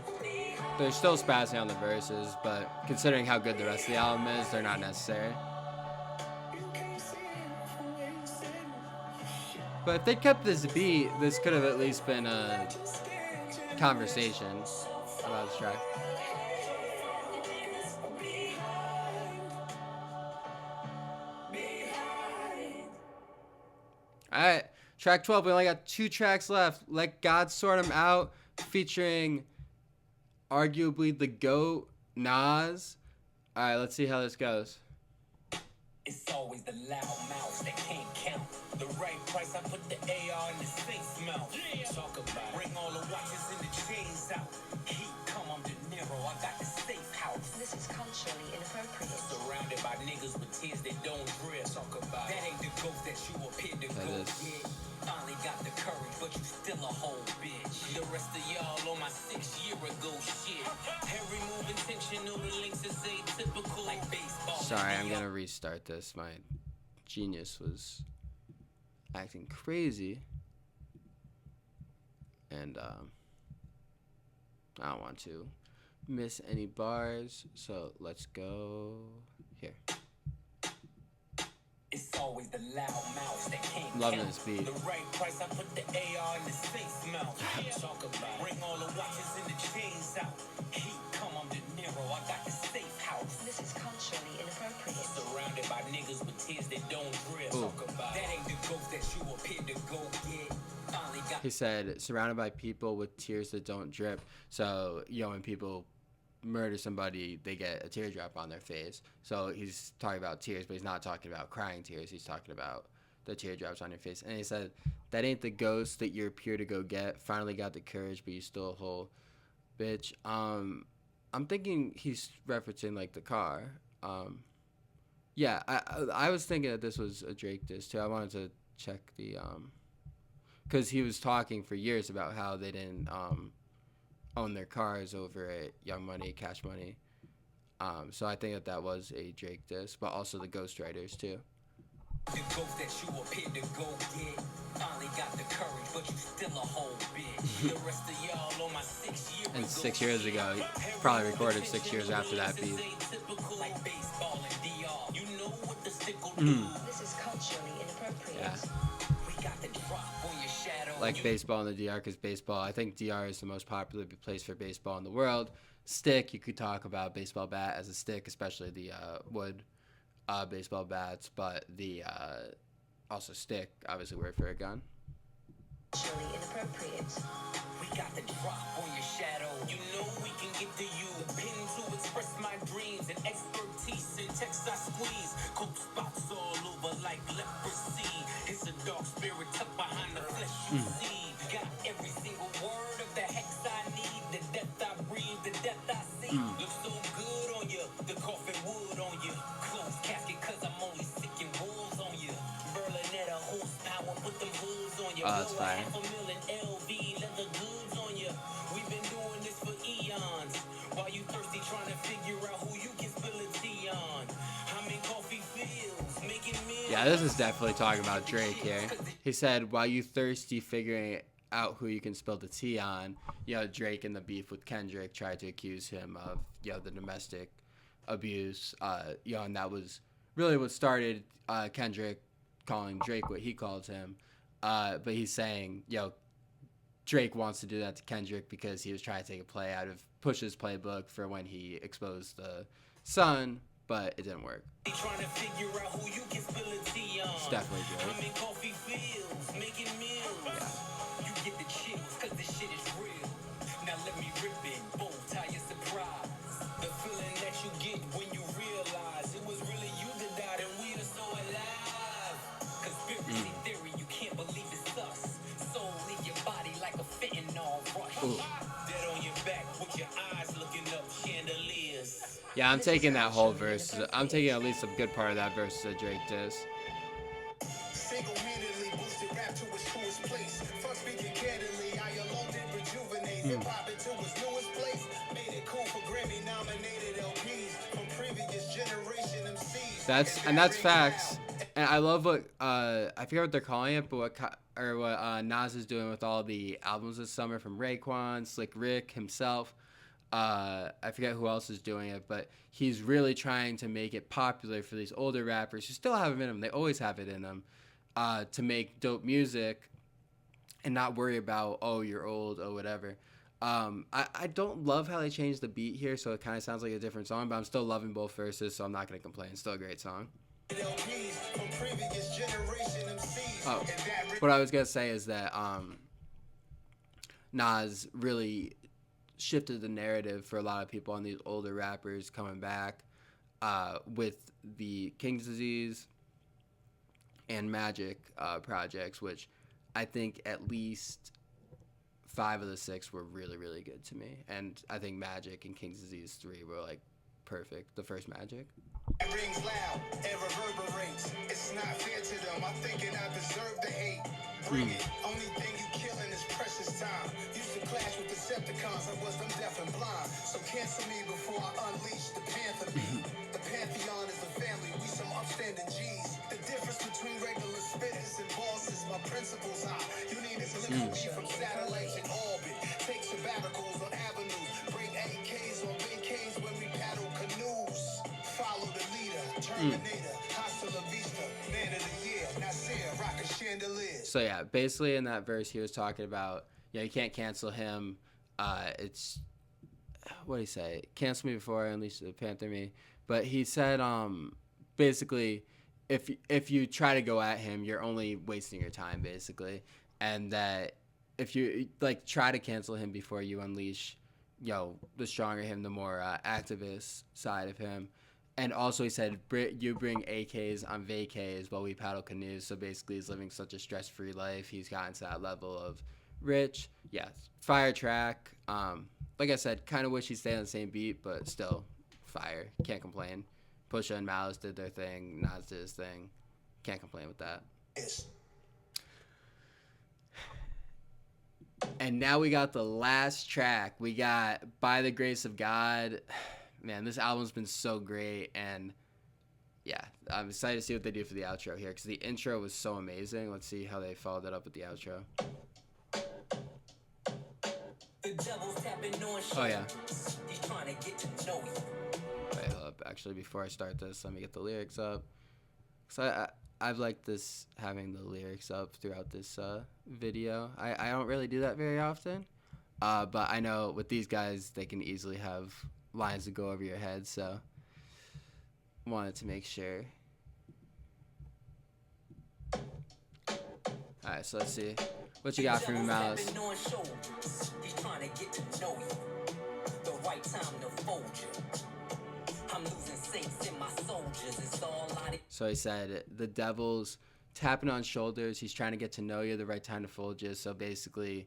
A: They're still spazzing on the verses, but considering how good the rest of the album is, they're not necessary. But if they kept this beat, this could have at least been a conversation about this track. Alright, track 12, we only got 2 tracks left. Let God Sort 'Em Out, featuring arguably the GOAT, Nas. Alright, let's see how this goes.
E: It's always the loud mouths that can't count. The right price, I put the AR in the safe mouth. Talk about it. Bring all the watches and the chains out. Heat come on De Niro, I got the safe house.
D: This is culturally inappropriate.
E: Surrounded by niggas with tears that don't drip. Talk about that ain't the ghost that you appear to
A: That
E: go
A: is.
E: get. Finally got the courage, but you still a whole bitch. The rest of y'all on my 6-year-ago shit. Every move intentional, the links is atypical. Like baseball.
A: Sorry, I'm gonna restart this. My genius was acting crazy. And I don't want to miss any bars, so let's go here.
E: It's always the loud mouths that can't
A: Loving
E: count.
A: this beat.
E: The right price, I put the AR in the safe mouth. Talk about it. Bring all the watches and the chains out. Heat come on De Niro, I got the safe house.
D: This is culturally inappropriate.
E: Surrounded by niggas with tears that don't drip.
A: Ooh.
E: Talk about that ain't the ghost that you appear to go get. Finally got
A: He said, surrounded by people with tears that don't drip. So, when people murder somebody, they get a teardrop on their face. So he's talking about tears, but he's not talking about crying tears. He's talking about the teardrops on your face. And he said, that ain't the ghost that you appear to go get. Finally got the courage, but you still a whole bitch. I'm thinking he's referencing, like, the car. Yeah, I was thinking that this was a Drake diss, too. I wanted to check the, because he was talking for years about how they didn't, own their cars over at Young Money, Cash Money. So I think that was a Drake diss, but also the Ghostwriters, too.
E: the ghost that you appear to go get. Finally got the courage, but you still a whole bitch. The rest of y'all on my 6 year
A: And 6 years ago, he probably recorded 6 years after that beat.
E: Like baseball and DR. You know what the stick will
D: This is culturally inappropriate.
A: Yeah.
E: We got the drop on your shadow.
A: Like baseball in the DR, because baseball, I think DR is the most popular place for baseball in the world. Stick, you could talk about baseball bat as a stick, especially the wood baseball bats, but the also stick, obviously word for a gun.
D: Culturally inappropriate.
E: We got the drop on your shadow. You know we can get to you. The pen to express my dreams and expertise in text I squeeze. Coke spots all over like leprosy. It's a dark spirit tucked behind the flesh you see. Got every single word of the hex I need. The depth I breathe, the depth I see. Looks so good on you. The coffin wood on you. Closed casket cause I'm only sick and wolves on you. Berlinetta horsepower, put them hoods on you.
A: Oh, that's fire.
E: $500,000 LV, leather goods on you. We've been doing this for eons. While you thirsty trying to figure out who you can spill a tea on. I'm in coffee fields, making meals.
A: Yeah, this is definitely talking about Drake here. He said, while you thirsty figuring out who you can spill the tea on, Drake in the beef with Kendrick tried to accuse him of, the domestic abuse, and that was really what started Kendrick calling Drake what he called him. But he's saying, Drake wants to do that to Kendrick because he was trying to take a play out of Push's playbook for when he exposed the son, but it didn't work.
E: Trying to figure out who you can spill a tea on.
A: It's definitely
E: I'm
A: Drake.
E: in coffee fields, making meals. You get the chills, cause this shit is real. Now let me rip it, bow tie your surprise. The feeling that you get when you realize it was really you that died and we are so alive. Conspiracy theory, you can't believe it's us. Soul in your body like a fentanyl rush.
A: Ooh.
E: Dead on your back with your eyes looking up chandeliers.
A: Yeah, I'm taking that whole verse. I'm taking at least a good part of that verse as a Drake diss.
F: Single-handedly boosted rap to its truest place. Fuck speaking candidly, I alone did rejuvenate hip-hop into its newest place. Made it cool for Grammy-nominated LPs from previous generation MCs.
A: That's facts. And I love what I forget what they're calling it, but what Nas is doing with all the albums this summer from Raekwon, Slick Rick himself. I forget who else is doing it, but he's really trying to make it popular for these older rappers who still have it in them. They always have it in them to make dope music and not worry about, oh, you're old or whatever. I don't love how they changed the beat here, so it kind of sounds like a different song, but I'm still loving both verses, so I'm not going to complain. It's still a great song. Oh, what I was going to say is that Nas really shifted the narrative for a lot of people on these older rappers coming back with the King's Disease and Magic projects, which I think at least 5 of the 6 were really, really good to me. And I think Magic and King's Disease 3 were like perfect. The first Magic.
F: It rings loud, it reverberates. It's not fair to them. I'm thinking I deserve the hate. Bring it. Only thing you killing is precious time. Used to clash with Decepticons. I was them deaf and blind. So cancel me before I unleash the Panther beat. The Pantheon is a family. We some upstanding G's. The difference between regular spitters and bosses. My principles high. You need to deliver me from satellites in orbit. Take sabbaticals on avenues. Bring AKs on vacays when we paddle canoes. Follow the leader, Terminator, hasta la vista, man of the year, Nasir, rock a chandelier.
A: So yeah, basically in that verse he was talking about, you can't cancel him. It's what did he say? Cancel me before I unleash the Panther me. But he said, basically, if you try to go at him, you're only wasting your time, basically, and that if you like try to cancel him before you unleash, the stronger him, the more activist side of him. And also, he said, you bring AKs on vacays while we paddle canoes. So basically, he's living such a stress-free life. He's gotten to that level of rich. Yeah, fire track. Like I said, kind of wish he stayed on the same beat, but still, fire. Can't complain. Pusha and Malice did their thing. Nas did his thing. Can't complain with that. And now we got the last track. We got By the Grace of God. Man, this album's been so great. And yeah, I'm excited to see what they do for the outro here because the intro was so amazing. Let's see how they followed it up with the outro. Oh, yeah.
E: He's trying to get to know you.
A: Wait, hold up. Actually, before I start this, let me get the lyrics up. So I've liked this, having the lyrics up throughout this video. I don't really do that very often. But I know with these guys, they can easily have lines that go over your head. So wanted to make sure. Alright, so let's see. What you got for me, Malice?
E: He's trying to get to know you. The right time to fold you. I'm losing saints in my soldiers. It's all I.
A: So he said, the devil's tapping on shoulders. He's trying to get to know you. The right time to fold you. So basically,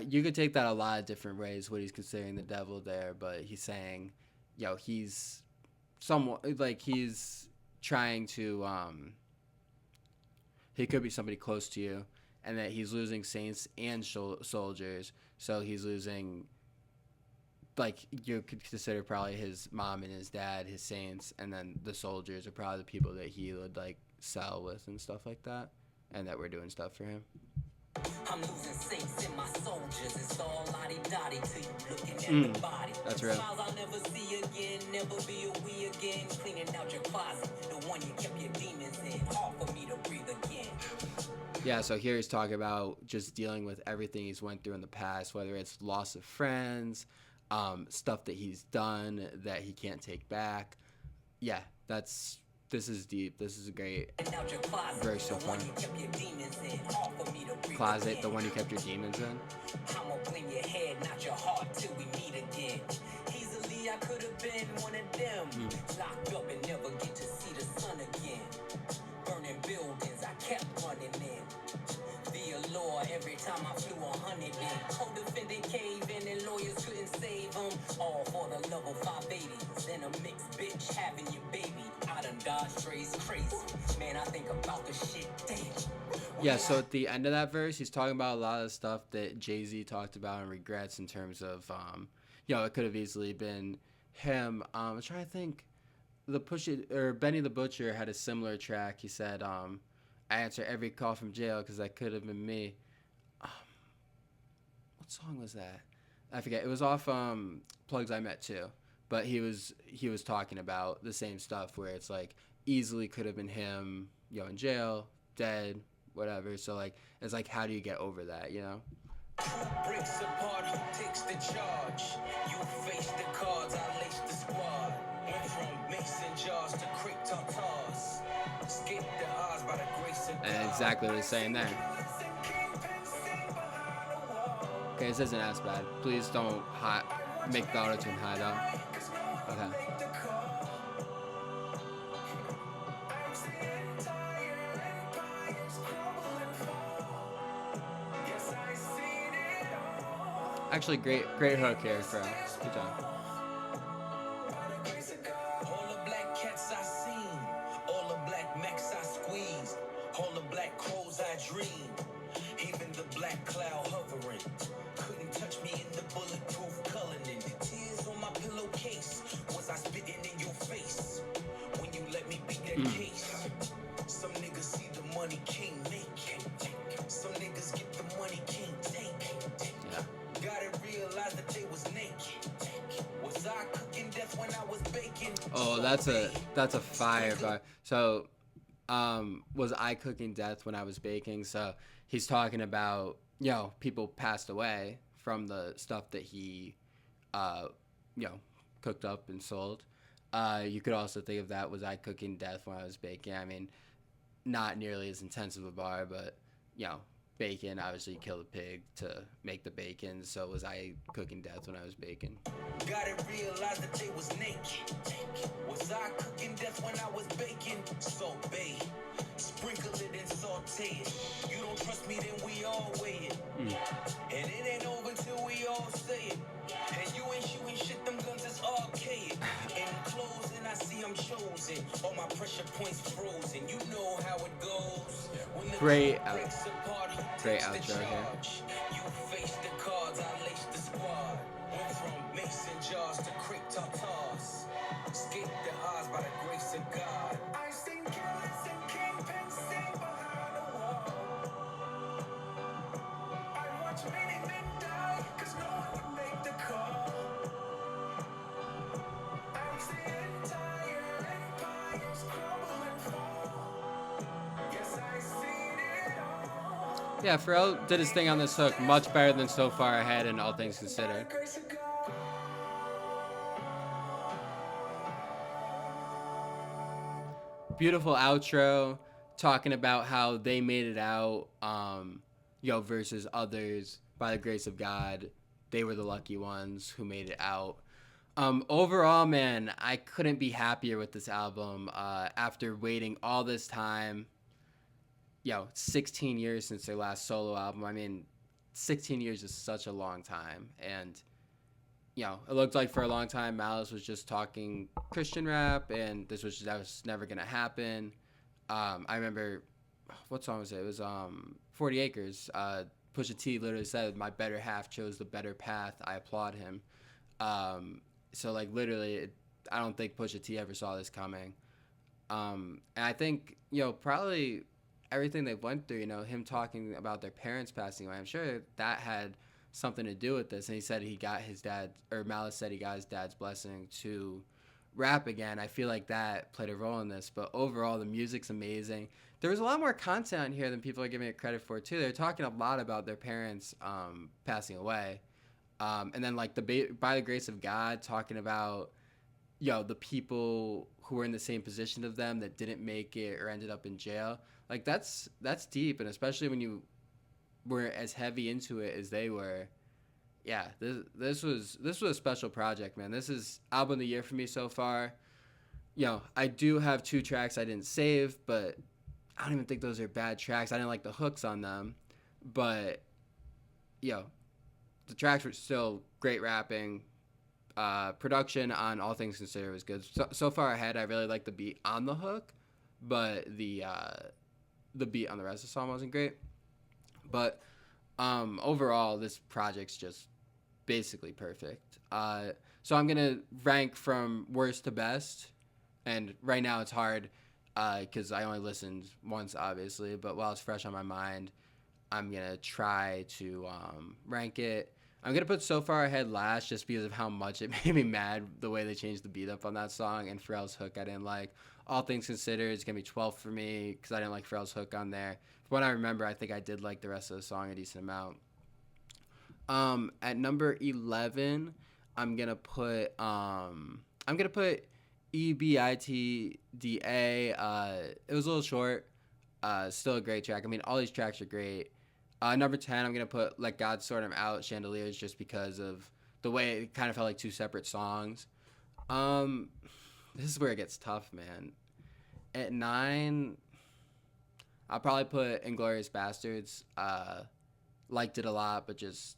A: you could take that a lot of different ways, what he's considering the devil there. But he's saying, he's somewhat, like, he's trying to, he could be somebody close to you. And that he's losing saints and soldiers. So he's losing, like, you could consider probably his mom and his dad, his saints, and then the soldiers are probably the people that he would, like, sell with and stuff like that. And that we're doing stuff for him.
E: I'm losing saints in my soldiers. It's all lottie-dottie till you looking at the body.
A: That's real.
E: Smiles I'll never see again, never be a we again. Cleaning out your closet, the one you kept your demons in. Hard for me to breathe again.
A: Yeah, so here he's talking about just dealing with everything he's went through in the past, whether it's loss of friends, stuff that he's done that he can't take back. Yeah, this is deep. This is a great verse so far. Closet, the one you kept your demons in.
E: I'ma blame your head, not your heart, till we meet again. Easily I could have been one of them. Locked up and never get to see the sun again. Burning buildings, I kept running in. The allure every time I flew 100 in. Co-defendant cave in and lawyers couldn't save them. All for the love of 580s and a mixed bitch having your baby. I done dodged strays crazy. Man, I think about the shit daily.
A: Yeah, so at the end of that verse, he's talking about a lot of stuff that Jay-Z talked about and regrets in terms of, it could have easily been him. I'm trying to think. Benny the Butcher had a similar track. He said, I answer every call from jail because that could have been me. What song was that? I forget. It was off Plugs I Met Too. But he was talking about the same stuff where it's like easily could have been him, in jail, dead, whatever. So like it's like, how do you get over that,
E: Who breaks apart, who takes the charge? You face the cards, I lace the squad. Went from mason jars to crepe tartars. Escape the odds by the grace of God.
A: And exactly what he's saying there. Okay, this isn't as bad. Please don't make the auto-tune high though. Okay. Actually, great hook here, bro. Good job.
E: All the black cats I seen, all the black Macs I squeezed, all the black crows I dreamed, even the black cloud hovering. Couldn't touch me in the bulletproof Cullinan. Tears on my pillowcase. Was I spitting in your face when you let me beat that case? Some niggas see the money king make. Some niggas get the money king take.
A: Yeah.
E: Gotta realize that they was naked. Was I cooking death when I was baking?
A: Oh, that's a fire bar. So, was I cooking death when I was baking? So he's talking about, people passed away from the stuff that he uh, you know, cooked up and sold. You could also think of that was I cooking death when I was baking. I mean, not nearly as intense of a bar, but you know, bacon. Obviously, you kill the pig to make the bacon. So was I cooking death when I was baking?
B: Gotta realize that they was naked. Was I cooking death when I was baking? So bait. Sprinkle it and saute it. You don't trust me, then we all weigh it. And it ain't over till we all say it. And you ain't shooting shit, them guns is archaic. In closing, I see I'm chosen. All my pressure points frozen. You know how it goes. When the
A: Great
B: crew breaks apart, who
A: great
B: takes the
A: outro here.
B: charge? You face the cards, I lace the squad. Went from mason jars to crepe tartars. Escape the odds by the grace of God. I've seen killers and kingpins sing behind the wall. I watch many men die, cause no one would make the call. I've seen entire empires crumble and fall. Yes, I've seen it all.
A: Yeah, Pharrell did his thing on this hook much better than So Far Ahead and All Things Considered.
B: Grace of God.
A: Beautiful outro talking about how they made it out, versus others by the grace of God. They were the lucky ones who made it out. Overall, man, I couldn't be happier with this album. After waiting all this time, 16 years since their last solo album. I mean, 16 years is such a long time. And, it looked like for a long time Malice was just talking Christian rap, and that was never going to happen. I remember, what song was it? It was 40 Acres. Pusha T literally said, "My better half chose the better path. I applaud him." So, like, literally, I don't think Pusha T ever saw this coming. And I think, probably everything they went through, him talking about their parents passing away, I'm sure that had something to do with this. And he said he got his dad, or Malice said he got his dad's blessing to rap again. I feel like that played a role in this. But overall, the music's amazing. There was a lot more content on here than people are giving it credit for, too. They're talking a lot about their parents passing away. And then, like, by the grace of God, talking about, the people who were in the same position of them that didn't make it or ended up in jail. Like, that's deep. And especially when you were as heavy into it as they were. Yeah, this was a special project, man. This is album of the year for me so far. I do have 2 tracks I didn't save, but I don't even think those are bad tracks. I didn't like the hooks on them, but the tracks were still great rapping. Production on All Things Considered was good. So far ahead, I really like the beat on the hook, but the beat on the rest of the song wasn't great. But overall, this project's just basically perfect. So I'm gonna rank from worst to best, and right now it's hard because I only listened once, obviously. But while it's fresh on my mind, I'm gonna try to rank it. I'm gonna put So Far Ahead last just because of how much it made me mad the way they changed the beat up on that song, and Pharrell's hook I didn't like. All Things Considered, it's gonna be 12 for me because I didn't like Pharrell's hook on there. From what I remember, I think I did like the rest of the song a decent amount. At number 11, I'm gonna put EBITDA. It was a little short. Still a great track. I mean, all these tracks are great. Number 10, I'm going to put Let God Sort 'Em Out, Chandeliers, just because of the way it kind of felt like 2 separate songs. This is where it gets tough, man. At 9, I'll probably put Inglorious Bastards. Liked it a lot, but just,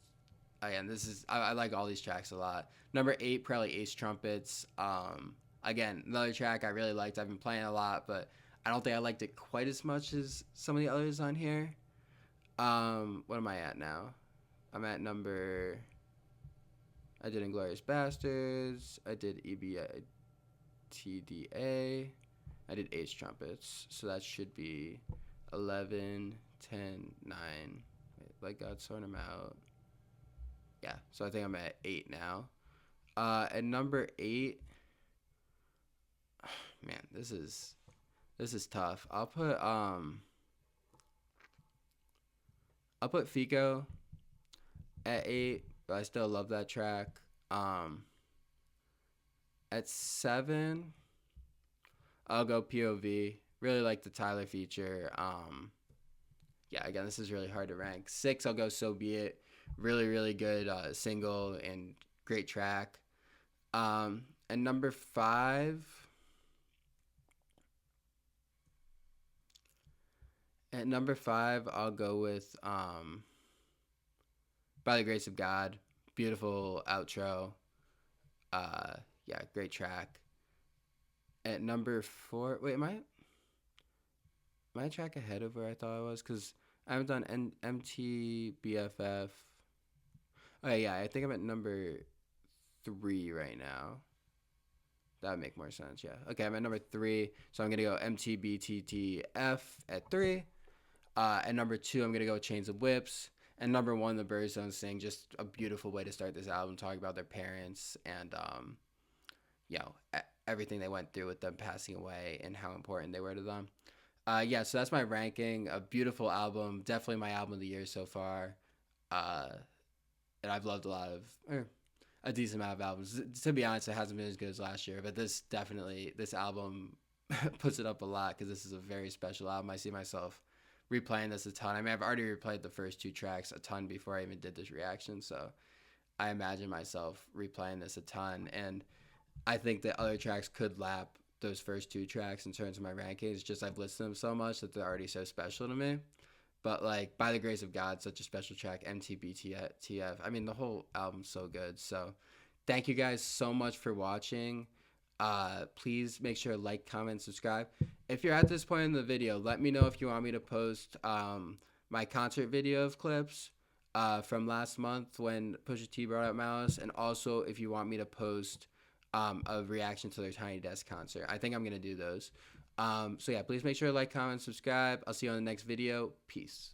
A: again, I like all these tracks a lot. Number 8, probably Ace Trumpets. Again, another track I really liked. I've been playing a lot, but I don't think I liked it quite as much as some of the others on here. What am I at now? I'm at number... I did Inglourious Bastards. I did EBITDA. I did Ace Trumpets. So that should be 11, 10, 9. Wait, Let God Sort 'Em Out. Yeah, so I think I'm at 8 now. At number 8... Man, this is tough. I'll put Fico at 8, but I still love that track. At 7, I'll go POV. Really like the Tyler feature. Yeah, again, this is really hard to rank. 6, I'll go So Be It. Really, really good single and great track. And number 5. At number 5, I'll go with By the Grace of God. Beautiful outro. Yeah, great track. At number 4, wait, am I a track ahead of where I thought I was? Because I haven't done MTBFF. Oh yeah, I think I'm at number 3 right now. That would make more sense. Yeah. Okay, I'm at number 3, so I'm gonna go MTBTTF at 3. At number 2, I'm gonna go with Chains of Whips. And number 1, the Birds Don't Sing. Just a beautiful way to start this album, talking about their parents and you know, everything they went through with them passing away and how important they were to them. Yeah, so that's my ranking. A beautiful album, definitely my album of the year so far. Uh, and I've loved a decent amount of albums. To be honest, it hasn't been as good as last year, but this album puts it up a lot because this is a very special album. I see myself replaying this a ton. I mean, I've already replayed the first 2 tracks a ton before I even did this reaction, so I imagine myself replaying this a ton, and I think the other tracks could lap those first 2 tracks in terms of my rankings. Just I've listened to them so much that they're already so special to me. But like By the Grace of God, such a special track. MTBTF. I mean, the whole album's so good. So thank you guys so much for watching. Please make sure to like, comment, subscribe. If you're at this point in the video, let me know if you want me to post my concert video of Clipse from last month when Pusha T brought up Malice, and also if you want me to post a reaction to their Tiny Desk concert. I think I'm going to do those. So yeah, please make sure to like, comment, subscribe. I'll see you on the next video. Peace.